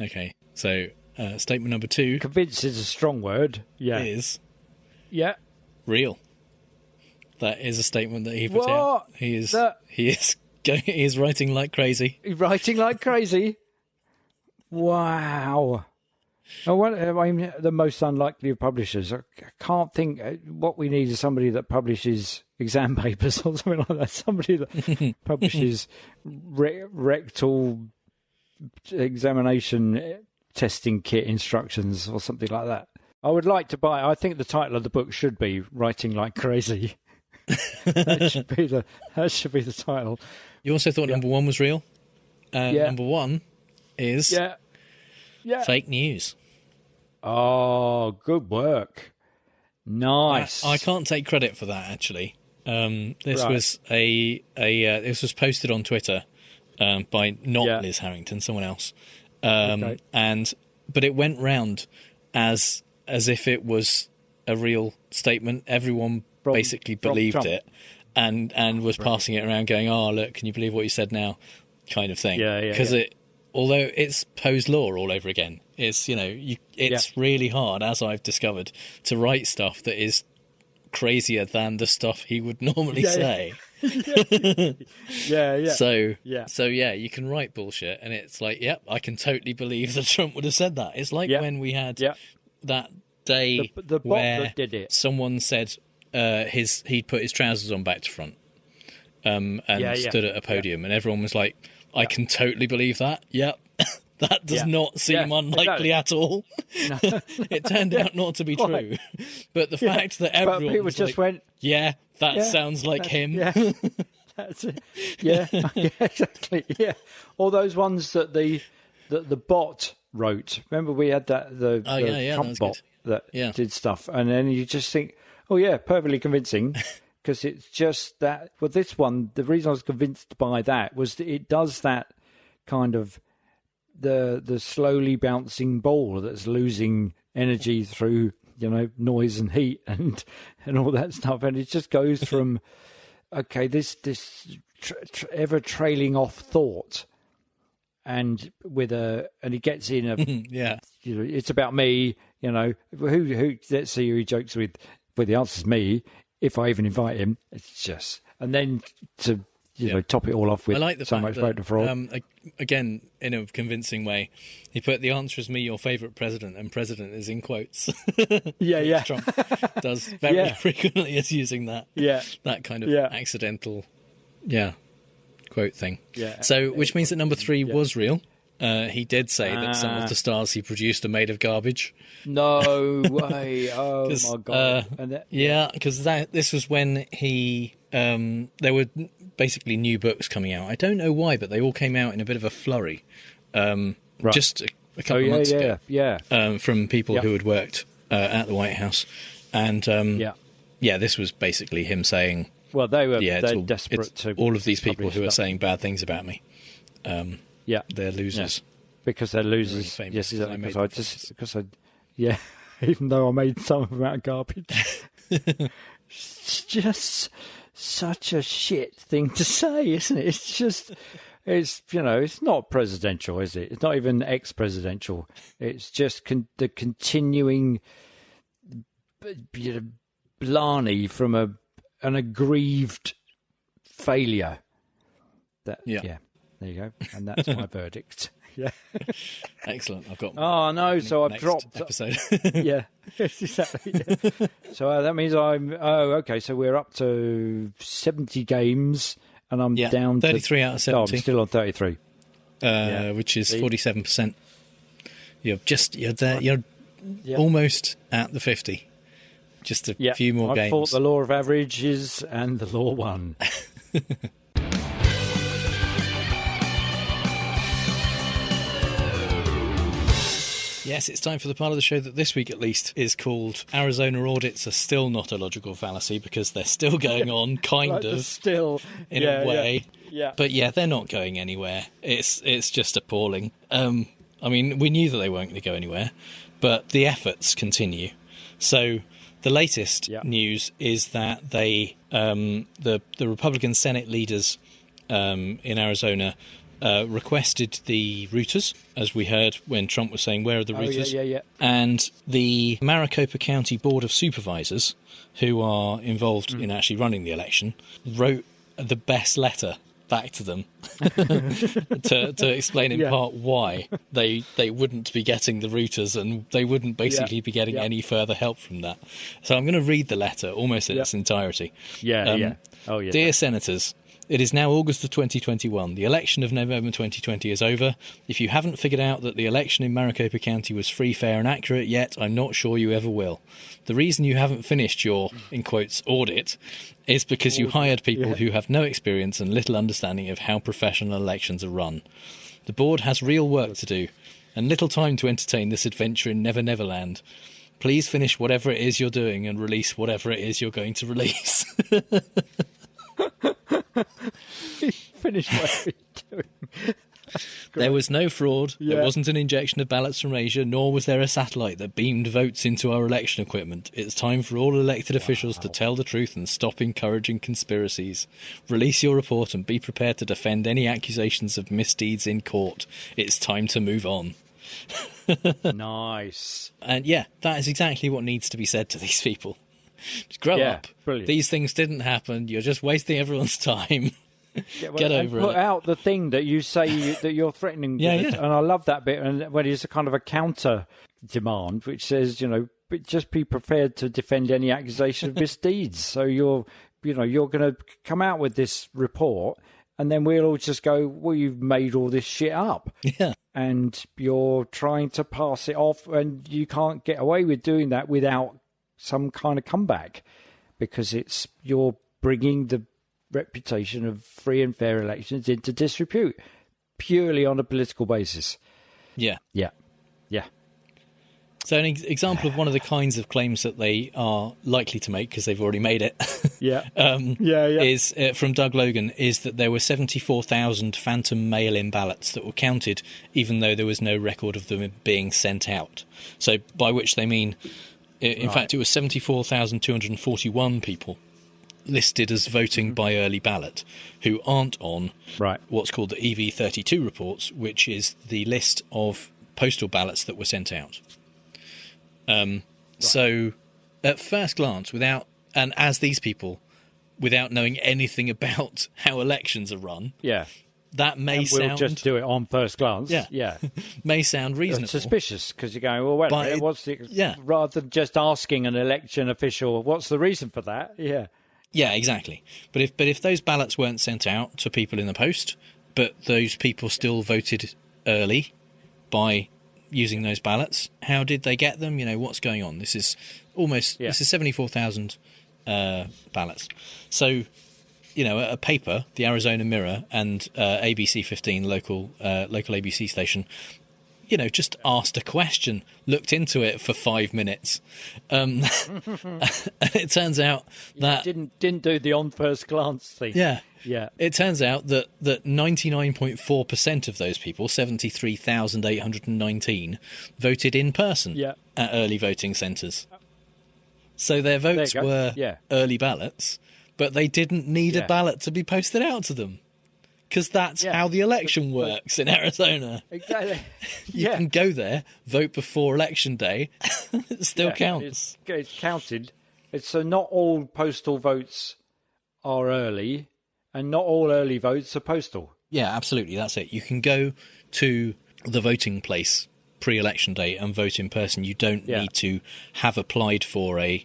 Okay, so statement number 2. Convinced is a strong word. Yeah. Is. Yeah. Real. That is a statement that he put What? out. He is writing like crazy. He's writing like crazy. Wow. I mean, the most unlikely of publishers. I can't think. What we need is somebody that publishes exam papers or something like that. Somebody that publishes rectal examination testing kit instructions or something like that. I would like to buy. I think the title of the book should be "Writing Like Crazy." That should be the title. You also thought number 1 was real. Number 1 is fake news. Oh, good work! Nice. I can't take credit for that actually. This was this was posted on Twitter by not Liz Harrington, someone else. But it went round as if it was a real statement. Everyone basically believed it and was passing it around going, oh, look, can you believe what you said now? Kind of thing. Because although it's Poe's law all over again, it's, it's really hard, as I've discovered, to write stuff that is crazier than the stuff he would normally say. So you can write bullshit and it's like, yep, I can totally believe that Trump would have said that. It's like when we had that day the bot where that did it. Someone said he'd put his trousers on back to front and stood at a podium and everyone was like, I can totally believe that. Yep. That does not seem unlikely at all. No. It turned out not to be true. But the fact that everyone was just went, that sounds like him. Yeah. That's it. Yeah, exactly. Yeah. All those ones that the bot wrote. Remember we had the Trump bot that did stuff. And then you just think, oh, yeah, perfectly convincing. Because it's just that. Well, this one, the reason I was convinced by that was that it does that kind of the slowly bouncing ball that's losing energy through, noise and heat and all that stuff. And it just goes from, okay, this ever trailing off thought. And and he gets in it's about me, who let's see who he jokes with. Well, the answer's me. If I even invite him, it's just, and then to top it all off with I like the so fact much that, voter fraud. Again, in a convincing way, he put the answer is me, your favourite president, and president is in quotes. Yeah. Trump does very frequently is using that. That kind of accidental, quote thing. Yeah. So, which means that number 3 was real. He did say that some of the stars he produced are made of garbage. No way! Oh my god! Because this was when he there were basically new books coming out. I don't know why, but they all came out in a bit of a flurry. Just a couple of months ago. From people who had worked at the White House, and this was basically him saying, "Well, they're desperate to all of these people who are saying bad things about me. They're losers because they're losers. Really yes, exactly. Even though I made some of them out of garbage, it's just such a shit thing to say, isn't it? It's just, it's not presidential, is it? It's not even ex-presidential. It's just the continuing blarney from an aggrieved failure. There you go, and that's my verdict. Yeah, excellent. I've got. Oh no! So I've dropped episode. Exactly. Yeah. So that means I'm. Oh, okay. So we're up to 70 games, and I'm down 33 out of 70. I'm still on 33, which is 47%. You're there. You're almost at the 50. Just a few more games. I fought the law of averages, and the law won. Yes, it's time for the part of the show that this week at least is called Arizona Audits Are Still Not a Logical Fallacy, because they're still going on, kind of, still in a way. Yeah. But they're not going anywhere. It's just appalling. I mean, we knew that they weren't going to go anywhere, but the efforts continue. So the latest news is that they, the Republican Senate leaders in Arizona requested the routers, as we heard when Trump was saying, where are the routers? And the Maricopa County Board of Supervisors, who are involved in actually running the election, wrote the best letter back to them to explain in part why they wouldn't be getting the routers, and they wouldn't basically be getting any further help from that. So I'm going to read the letter almost in its entirety. Dear Senators, it is now August of 2021. The election of November 2020 is over. If you haven't figured out that the election in Maricopa County was free, fair and accurate yet, I'm not sure you ever will. The reason you haven't finished your, in quotes, audit is because you hired people who have no experience and little understanding of how professional elections are run. The board has real work to do and little time to entertain this adventure in Never Never Land. Please finish whatever it is you're doing and release whatever it is you're going to release. Finish what you're doing. There was no fraud. There wasn't an injection of ballots from Asia, nor was there a satellite that beamed votes into our election equipment. It's time for all elected officials to tell the truth and stop encouraging conspiracies. Release your report and be prepared to defend any accusations of misdeeds in court. It's time to move on. Nice. And that is exactly what needs to be said to these people. Just grow up. Brilliant. These things didn't happen. You're just wasting everyone's time. Get over it. Put out the thing that you say that you're threatening with it. And I love that bit. And when it's a kind of a counter demand, which says, just be prepared to defend any accusation of misdeeds. So you're going to come out with this report, and then we'll all just go, well, you've made all this shit up. Yeah. And you're trying to pass it off, and you can't get away with doing that without some kind of comeback, because you're bringing the reputation of free and fair elections into disrepute purely on a political basis. Yeah. So an example of one of the kinds of claims that they are likely to make, because they've already made it, is from Doug Logan, is that there were 74,000 phantom mail-in ballots that were counted, even though there was no record of them being sent out. So by which they mean, in fact, it was 74,241 people listed as voting by early ballot who aren't on what's called the EV32 reports, which is the list of postal ballots that were sent out. So at first glance, and as these people without knowing anything about how elections are run. Yeah. That may we'll sound... just do it on first glance. Yeah. may sound reasonable. Suspicious, because you're going, well, wait a minute, what's the... Yeah. Rather than just asking an election official, what's the reason for that? Yeah. Yeah, exactly. But if those ballots weren't sent out to people in the post, but those people still voted early by using those ballots, how did they get them? What's going on? This is this is 74,000 ballots. So, a paper, the Arizona Mirror and ABC 15 local ABC station, just asked a question, looked into it for 5 minutes. And it turns out that... Didn't do the on first glance thing. Yeah. Yeah. It turns out that 99.4% of those people, 73,819, voted in person at early voting centres. So their votes were early ballots, but they didn't need a ballot to be posted out to them. Because that's how the election works in Arizona. Exactly. You can go there, vote before election day, it still counts. It's counted. So not all postal votes are early, and not all early votes are postal. Yeah, absolutely. That's it. You can go to the voting place pre-election day and vote in person. You don't need to have applied for an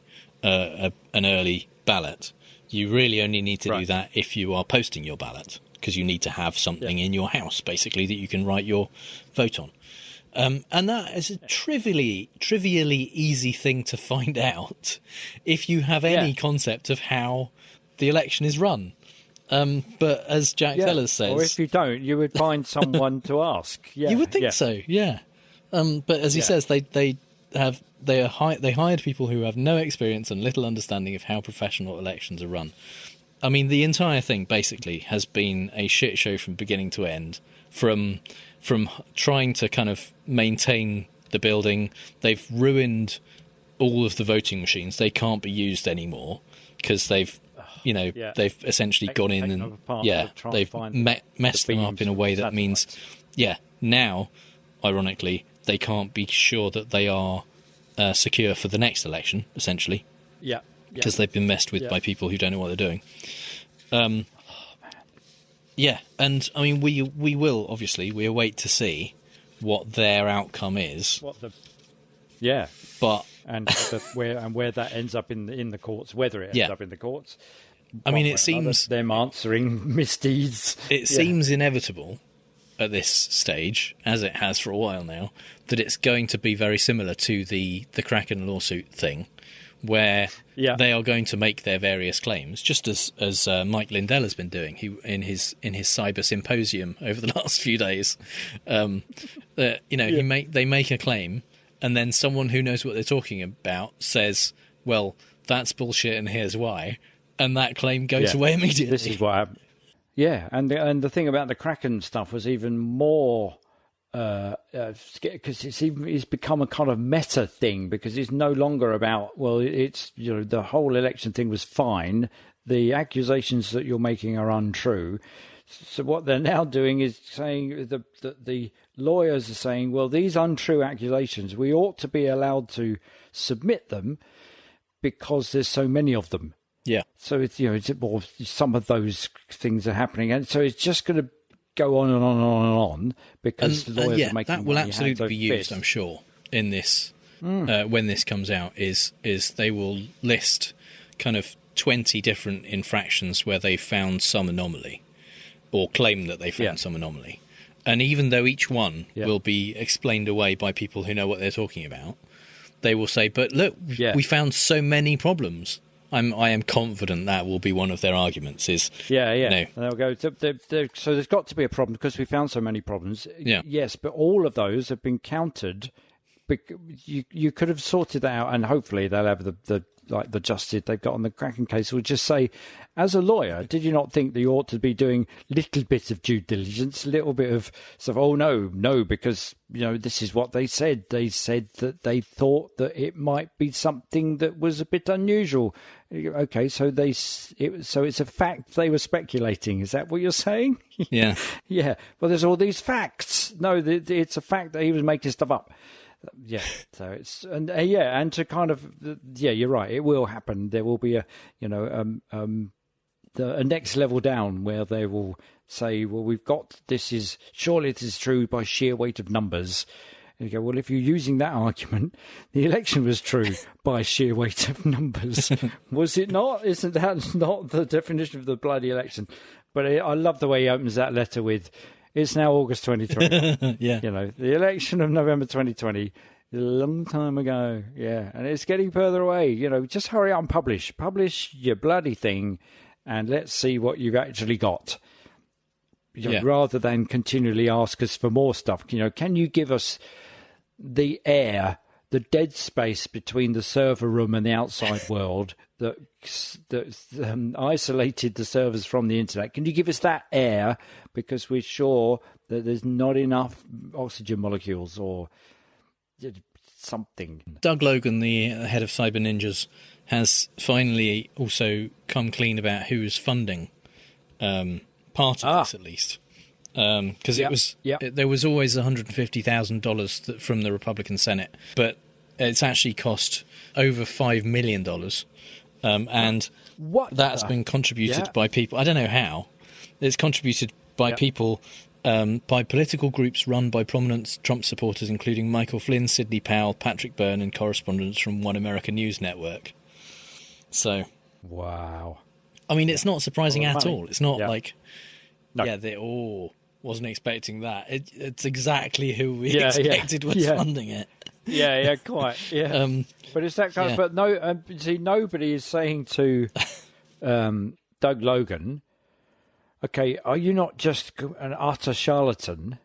early ballot. You really only need to do that if you are posting your ballot, because you need to have something in your house, basically, that you can write your vote on. And that is a trivially easy thing to find out if you have any concept of how the election is run. But as Jack Sellers says... Or if you don't, you would find someone to ask. Yeah. You would think so, yeah. But as he says, they hired people who have no experience and little understanding of how professional elections are run. I mean, the entire thing basically has been a shit show from beginning to end. From trying to kind of maintain the building, they've ruined all of the voting machines. They can't be used anymore because they've essentially gone in and they've messed them up in a way that means, now, ironically, they can't be sure that they are secure for the next election, essentially. Yeah. Because they've been messed with by people who don't know what they're doing. And I mean, we will obviously we await to see what their outcome is. But where that ends up in the courts, whether it ends up in the courts. I mean, it seems them answering misdeeds. It seems inevitable at this stage, as it has for a while now, that it's going to be very similar to the Kraken lawsuit thing, where they are going to make their various claims, just as Mike Lindell has been doing. He in his cyber symposium over the last few days, they make a claim, and then someone who knows what they're talking about says, "Well, that's bullshit, and here's why," and that claim goes away immediately. This is what happened. Yeah, and the thing about the Kraken stuff was even more. Because it's become a kind of meta thing, because it's no longer about, it's the whole election thing was fine, the accusations that you're making are untrue. So what they're now doing is saying the lawyers are saying, well, these untrue accusations, we ought to be allowed to submit them because there's so many of them. Yeah. So it's some of those things are happening, and so it's just going to go on and on and on and on, because the lawyers are making that will absolutely be used, I'm sure, in this when this comes out. Is they will list kind of 20 different infractions where they found some anomaly, or claim that they found some anomaly, and even though each one will be explained away by people who know what they're talking about, they will say, "But look, we found so many problems." I am confident that will be one of their arguments. They'll go. So there's got to be a problem because we found so many problems. Yeah. Yes, but all of those have been countered. You could have sorted that out, and hopefully they'll have the justice they've got on the Kraken case will just say, as a lawyer, did you not think that you ought to be doing little bit of due diligence, a little bit of sort of, no, because this is what they said. They said that they thought that it might be something that was a bit unusual. Okay, so it's a fact they were speculating. Is that what you're saying? Yeah. Yeah. Well, there's all these facts. No, it's a fact that he was making stuff up. Yeah, so it's and to kind of you're right. It will happen. There will be a a next level down where they will say, well, surely it is true by sheer weight of numbers. And you go, well, if you're using that argument, the election was true by sheer weight of numbers. Was it not? Isn't that not the definition of the bloody election? But I love the way he opens that letter with, it's now August 2020. Yeah. The election of November 2020, a long time ago. Yeah. And it's getting further away. Just hurry up and publish. Publish your bloody thing and let's see what you've actually got. Rather than continually ask us for more stuff. Can you give us the air, the dead space between the server room and the outside world that isolated the servers from the internet? Can you give us that air? Because we're sure that there's not enough oxygen molecules or something. Doug Logan, the head of Cyber Ninjas, has finally also come clean about who is funding part of this, at least. Because there was always $150,000 from the Republican Senate, but it's actually cost over $5 million, and that's been contributed by people. I don't know how. It's contributed by people, by political groups run by prominent Trump supporters, including Michael Flynn, Sidney Powell, Patrick Byrne, and correspondents from One America News Network. So, wow. I mean, it's not surprising at all. It's not like, No. they all wasn't expecting that. It's exactly who we expected was funding it. Yeah, quite. Yeah, but it's that kind of. But no, see, nobody is saying to Doug Logan, "Okay, are you not just an utter charlatan?"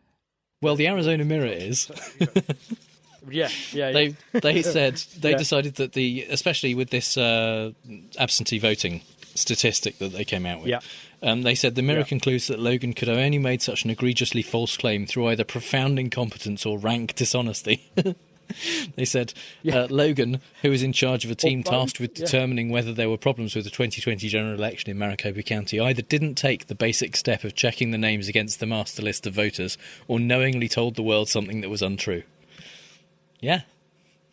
Well, the Arizona Mirror is. They said they decided that especially with this absentee voting statistic that they came out with. They said the Mirror concludes that Logan could have only made such an egregiously false claim through either profound incompetence or rank dishonesty. They said Logan, who was in charge of a team tasked with determining whether there were problems with the 2020 general election in Maricopa County, either didn't take the basic step of checking the names against the master list of voters or knowingly told the world something that was untrue. Yeah.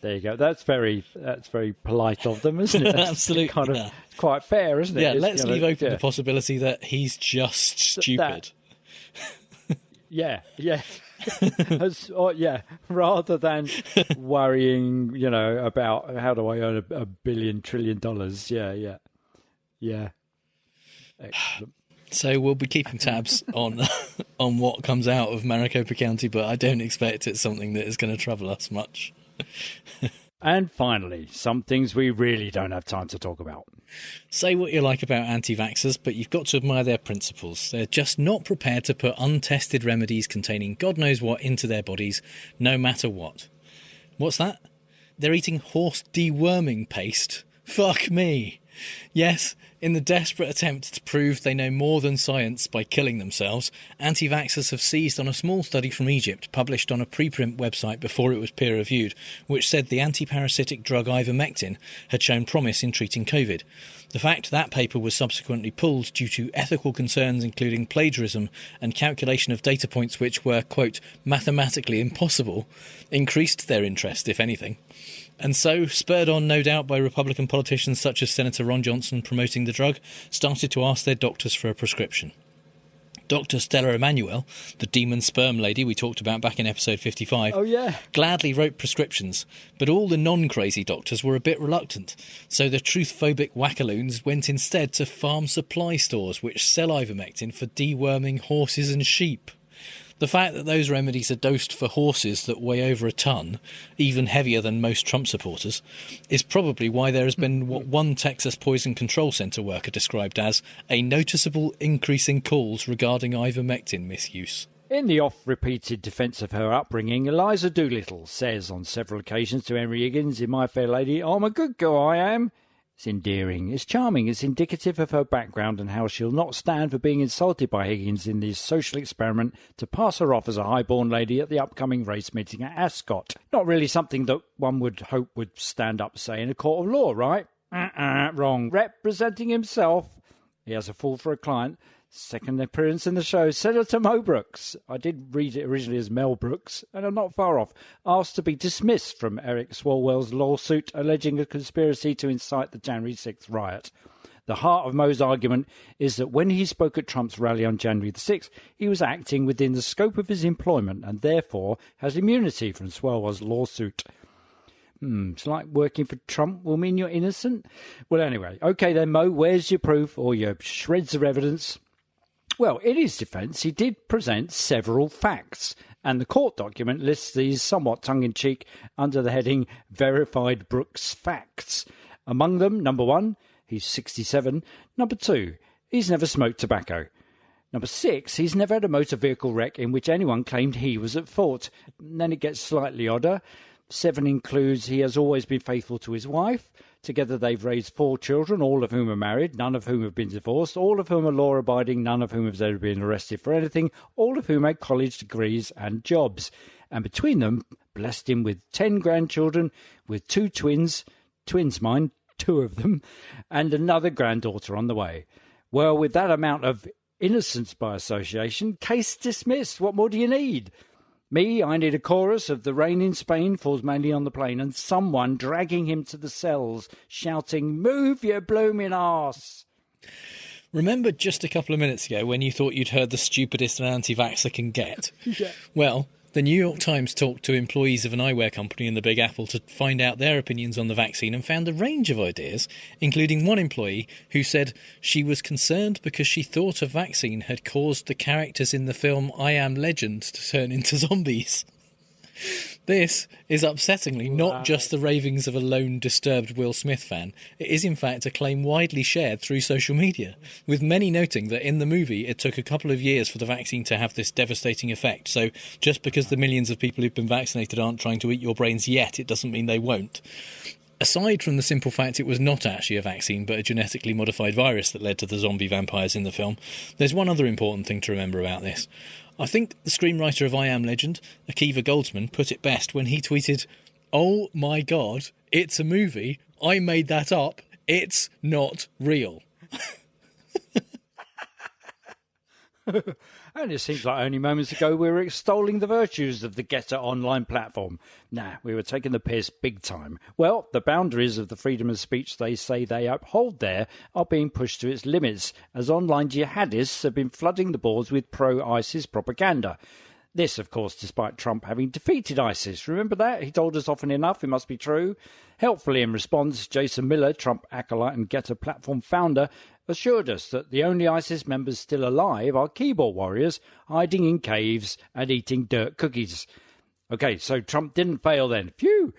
There you go. That's very polite of them, isn't it? Absolutely. Kind of quite fair, isn't it? Yeah, let's leave open the possibility that he's just stupid. Rather than worrying, about how do I earn $1 billion trillion. Yeah. Excellent. So we'll be keeping tabs on what comes out of Maricopa County, but I don't expect it's something that is going to trouble us much. And finally, some things we really don't have time to talk about. Say what you like about anti-vaxxers, but you've got to admire their principles. They're just not prepared to put untested remedies containing God knows what into their bodies, no matter what. What's that? They're eating horse deworming paste. Fuck me. Yes, in the desperate attempt to prove they know more than science by killing themselves, anti-vaxxers have seized on a small study from Egypt published on a preprint website before it was peer-reviewed, which said the anti-parasitic drug ivermectin had shown promise in treating COVID. The fact that paper was subsequently pulled due to ethical concerns including plagiarism and calculation of data points which were, quote, mathematically impossible, increased their interest, if anything. And so, spurred on no doubt by Republican politicians such as Senator Ron Johnson promoting the drug, started to ask their doctors for a prescription. Dr. Stella Emanuel, the demon sperm lady we talked about back in episode 55, gladly wrote prescriptions, but all the non-crazy doctors were a bit reluctant, so the truth-phobic wackaloons went instead to farm supply stores which sell ivermectin for deworming horses and sheep. The fact that those remedies are dosed for horses that weigh over a ton, even heavier than most Trump supporters, is probably why there has been what one Texas Poison Control Center worker described as a noticeable increase in calls regarding ivermectin misuse. In the oft-repeated defence of her upbringing, Eliza Doolittle says on several occasions to Henry Higgins in My Fair Lady, "I'm a good girl, I am." It's endearing, it's charming, it's indicative of her background and how she'll not stand for being insulted by Higgins in this social experiment to pass her off as a high-born lady at the upcoming race meeting at Ascot. Not really something that one would hope would stand up, say, in a court of law, right? Wrong. Representing himself, he has a fool for a client. Second appearance in the show, Senator Mo Brooks. I did read it originally as Mel Brooks, and I'm not far off. Asked to be dismissed from Eric Swalwell's lawsuit alleging a conspiracy to incite the January 6th riot. The heart of Mo's argument is that when he spoke at Trump's rally on January the 6th, he was acting within the scope of his employment and therefore has immunity from Swalwell's lawsuit. It's like working for Trump will mean you're innocent? Well, anyway, OK then, Mo, where's your proof or your shreds of evidence? Well, in his defence, he did present several facts, and the court document lists these somewhat tongue-in-cheek under the heading Verified Brooks Facts. Among them, number 1, he's 67. Number 2, he's never smoked tobacco. Number 6, he's never had a motor vehicle wreck in which anyone claimed he was at fault. And then it gets slightly odder. 7 includes he has always been faithful to his wife. Together they've raised 4 children, all of whom are married, none of whom have been divorced, all of whom are law-abiding, none of whom have ever been arrested for anything, all of whom had college degrees and jobs. And between them, blessed him with 10 grandchildren, with 2 twins, mind, 2 of them, and another granddaughter on the way. Well, with that amount of innocence by association, case dismissed. What more do you need? Me, I need a chorus of The Rain in Spain Falls Mainly on the Plain and someone dragging him to the cells, shouting, "Move your blooming arse!" Remember just a couple of minutes ago when you thought you'd heard the stupidest an anti-vaxxer can get? Yeah. Well, the New York Times talked to employees of an eyewear company in the Big Apple to find out their opinions on the vaccine and found a range of ideas, including one employee who said she was concerned because she thought a vaccine had caused the characters in the film I Am Legend to turn into zombies. This is upsettingly not just the ravings of a lone disturbed Will Smith fan. It is in fact a claim widely shared through social media, with many noting that in the movie it took a couple of years for the vaccine to have this devastating effect. So just because the millions of people who've been vaccinated aren't trying to eat your brains yet, it doesn't mean they won't. Aside from the simple fact it was not actually a vaccine but a genetically modified virus that led to the zombie vampires in the film, there's one other important thing to remember about this. I think the screenwriter of I Am Legend, Akiva Goldsman, put it best when he tweeted, "Oh my God, it's a movie. I made that up. It's not real." And it seems like only moments ago we were extolling the virtues of the Getter online platform. Nah, we were taking the piss big time. Well, the boundaries of the freedom of speech they say they uphold there are being pushed to its limits, as online jihadists have been flooding the boards with pro-ISIS propaganda. This, of course, despite Trump having defeated ISIS. Remember that? He told us often enough it must be true. Helpfully in response, Jason Miller, Trump acolyte and Getter platform founder, assured us that the only ISIS members still alive are keyboard warriors hiding in caves and eating dirt cookies. OK, so Trump didn't fail then. Phew!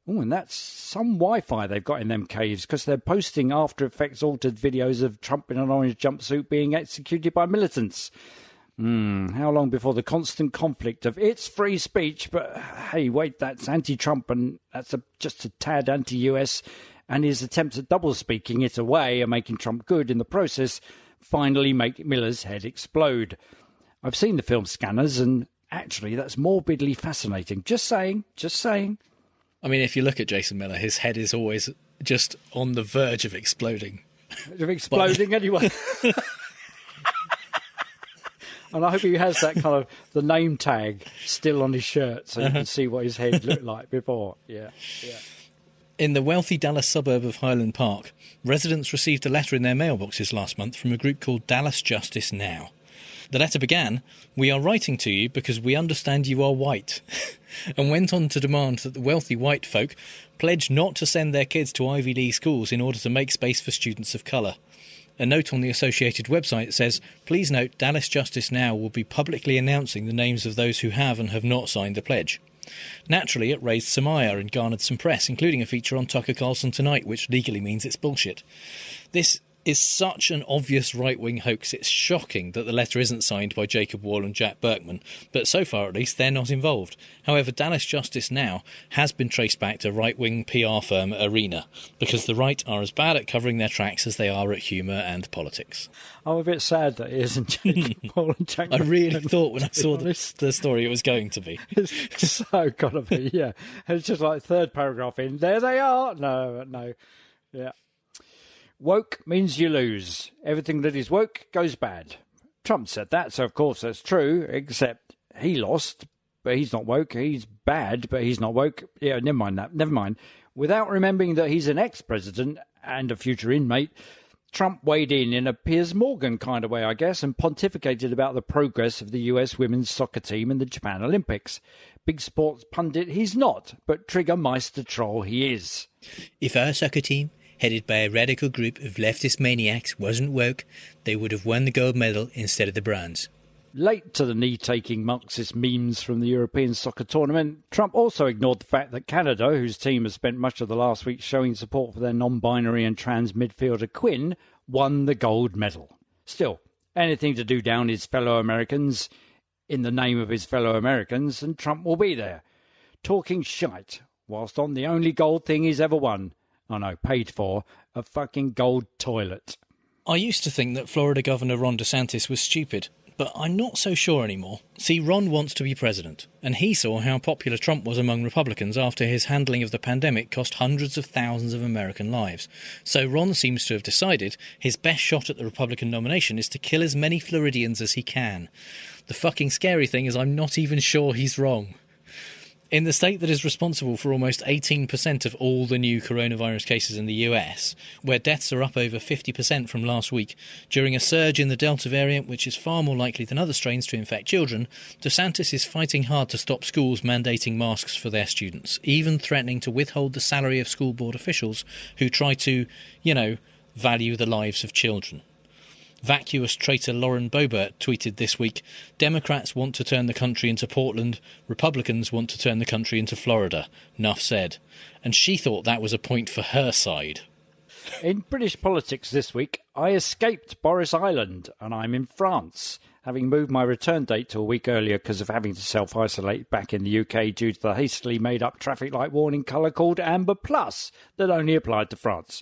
Oh, and that's some Wi-Fi they've got in them caves, because they're posting After Effects altered videos of Trump in an orange jumpsuit being executed by militants. How long before the constant conflict of it's free speech, but hey, wait, that's anti-Trump and that's just a tad anti-US, and his attempts at double-speaking it away and making Trump good in the process finally make Miller's head explode. I've seen the film Scanners, and actually that's morbidly fascinating. Just saying. I mean, if you look at Jason Miller, his head is always just on the verge of exploding. Anyway. And I hope he has that kind of the name tag still on his shirt so you can see what his head looked like before. Yeah. In the wealthy Dallas suburb of Highland Park, residents received a letter in their mailboxes last month from a group called Dallas Justice Now. The letter began, "We are writing to you because we understand you are white," and went on to demand that the wealthy white folk pledge not to send their kids to Ivy League schools in order to make space for students of colour. A note on the Associated website says, "Please note Dallas Justice Now will be publicly announcing the names of those who have and have not signed the pledge." Naturally, it raised some ire and garnered some press, including a feature on Tucker Carlson Tonight, which legally means it's bullshit. This is such an obvious right-wing hoax, it's shocking that the letter isn't signed by Jacob Wall and Jack Berkman, but so far at least they're not involved. However, Dallas Justice Now has been traced back to right-wing PR firm Arena, because the right are as bad at covering their tracks as they are at humour and politics. I'm a bit sad that it isn't Jacob Wall and Jack Berkman. I really thought when I saw the story it was going to be. It's so gotta be, yeah. It's just like third paragraph in, there they are! No, yeah. Woke means you lose. Everything that is woke goes bad. Trump said that, so of course that's true, except he lost, but he's not woke. He's bad, but he's not woke. Yeah, never mind. Without remembering that he's an ex-president and a future inmate, Trump weighed in a Piers Morgan kind of way, I guess, and pontificated about the progress of the US women's soccer team in the Japan Olympics. Big sports pundit he's not, but Trigger Meister troll he is. If our soccer team, headed by a radical group of leftist maniacs, wasn't woke, they would have won the gold medal instead of the bronze. Late to the knee-taking Marxist memes from the European soccer tournament, Trump also ignored the fact that Canada, whose team has spent much of the last week showing support for their non-binary and trans midfielder Quinn, won the gold medal. Still, anything to do down his fellow Americans, in the name of his fellow Americans, and Trump will be there, talking shite, whilst on the only gold thing he's ever won, paid for, a fucking gold toilet. I used to think that Florida Governor Ron DeSantis was stupid, but I'm not so sure anymore. See, Ron wants to be president, and he saw how popular Trump was among Republicans after his handling of the pandemic cost hundreds of thousands of American lives. So Ron seems to have decided his best shot at the Republican nomination is to kill as many Floridians as he can. The fucking scary thing is I'm not even sure he's wrong. In the state that is responsible for almost 18% of all the new coronavirus cases in the US, where deaths are up over 50% from last week, during a surge in the Delta variant, which is far more likely than other strains to infect children, DeSantis is fighting hard to stop schools mandating masks for their students, even threatening to withhold the salary of school board officials who try to, value the lives of children. Vacuous traitor Lauren Boebert tweeted this week, Democrats want to turn the country into Portland, Republicans want to turn the country into Florida. Nuff said. And she thought that was a point for her side. In British politics this week, I escaped Boris Island and I'm in France, having moved my return date to a week earlier because of having to self-isolate back in the UK due to the hastily made-up traffic light warning colour called Amber Plus that only applied to France.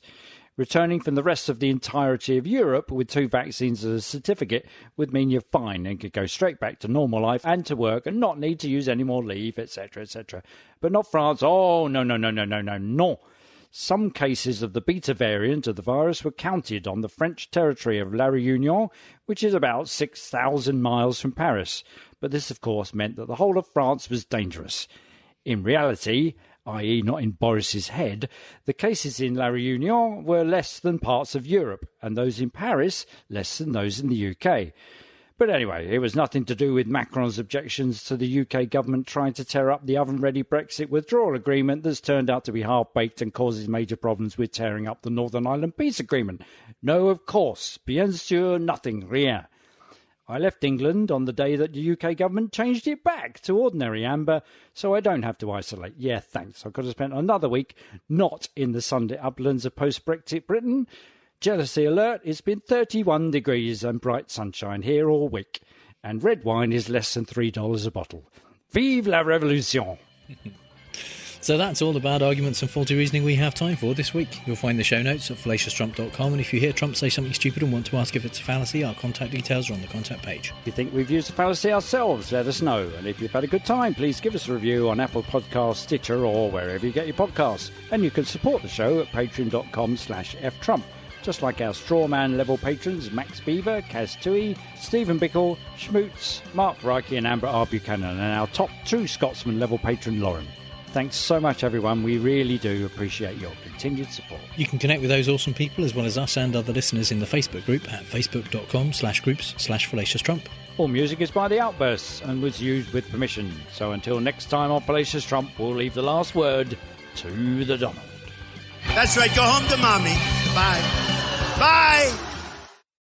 Returning from the rest of the entirety of Europe with 2 vaccines as a certificate would mean you're fine and could go straight back to normal life and to work and not need to use any more leave, etc., etc. But not France. Oh, no. Some cases of the beta variant of the virus were counted on the French territory of La Réunion, which is about 6,000 miles from Paris. But this, of course, meant that the whole of France was dangerous. In reality, i.e. not in Boris's head, the cases in La Réunion were less than parts of Europe, and those in Paris less than those in the UK. But anyway, it was nothing to do with Macron's objections to the UK government trying to tear up the oven-ready Brexit withdrawal agreement that's turned out to be half-baked and causes major problems with tearing up the Northern Ireland peace agreement. No, of course. Bien sûr, nothing, rien. I left England on the day that the UK government changed it back to ordinary amber, so I don't have to isolate. Yeah, thanks. I could have spent another week not in the sunlit uplands of post-Brexit Britain. Jealousy alert, it's been 31 degrees and bright sunshine here all week, and red wine is less than $3 a bottle. Vive la Révolution! So that's all the bad arguments and faulty reasoning we have time for this week. You'll find the show notes at fallaciousTrump.com, and if you hear Trump say something stupid and want to ask if it's a fallacy, our contact details are on the contact page. If you think we've used a fallacy ourselves, let us know. And if you've had a good time, please give us a review on Apple Podcasts, Stitcher, or wherever you get your podcasts. And you can support the show at patreon.com/ftrump. Just like our Strawman level patrons Max Beaver, Kaz Tui, Stephen Bickle, Schmutz, Mark Reich and Amber R. Buchanan, and our top 2 Scotsman level patron Lauren. Thanks so much, everyone. We really do appreciate your continued support. You can connect with those awesome people as well as us and other listeners in the Facebook group at facebook.com/groups/FallaciousTrump. All music is by The Outbursts and was used with permission. So until next time on Fallacious Trump, we'll leave the last word to the Donald. That's right. Go home to mommy. Bye. Bye.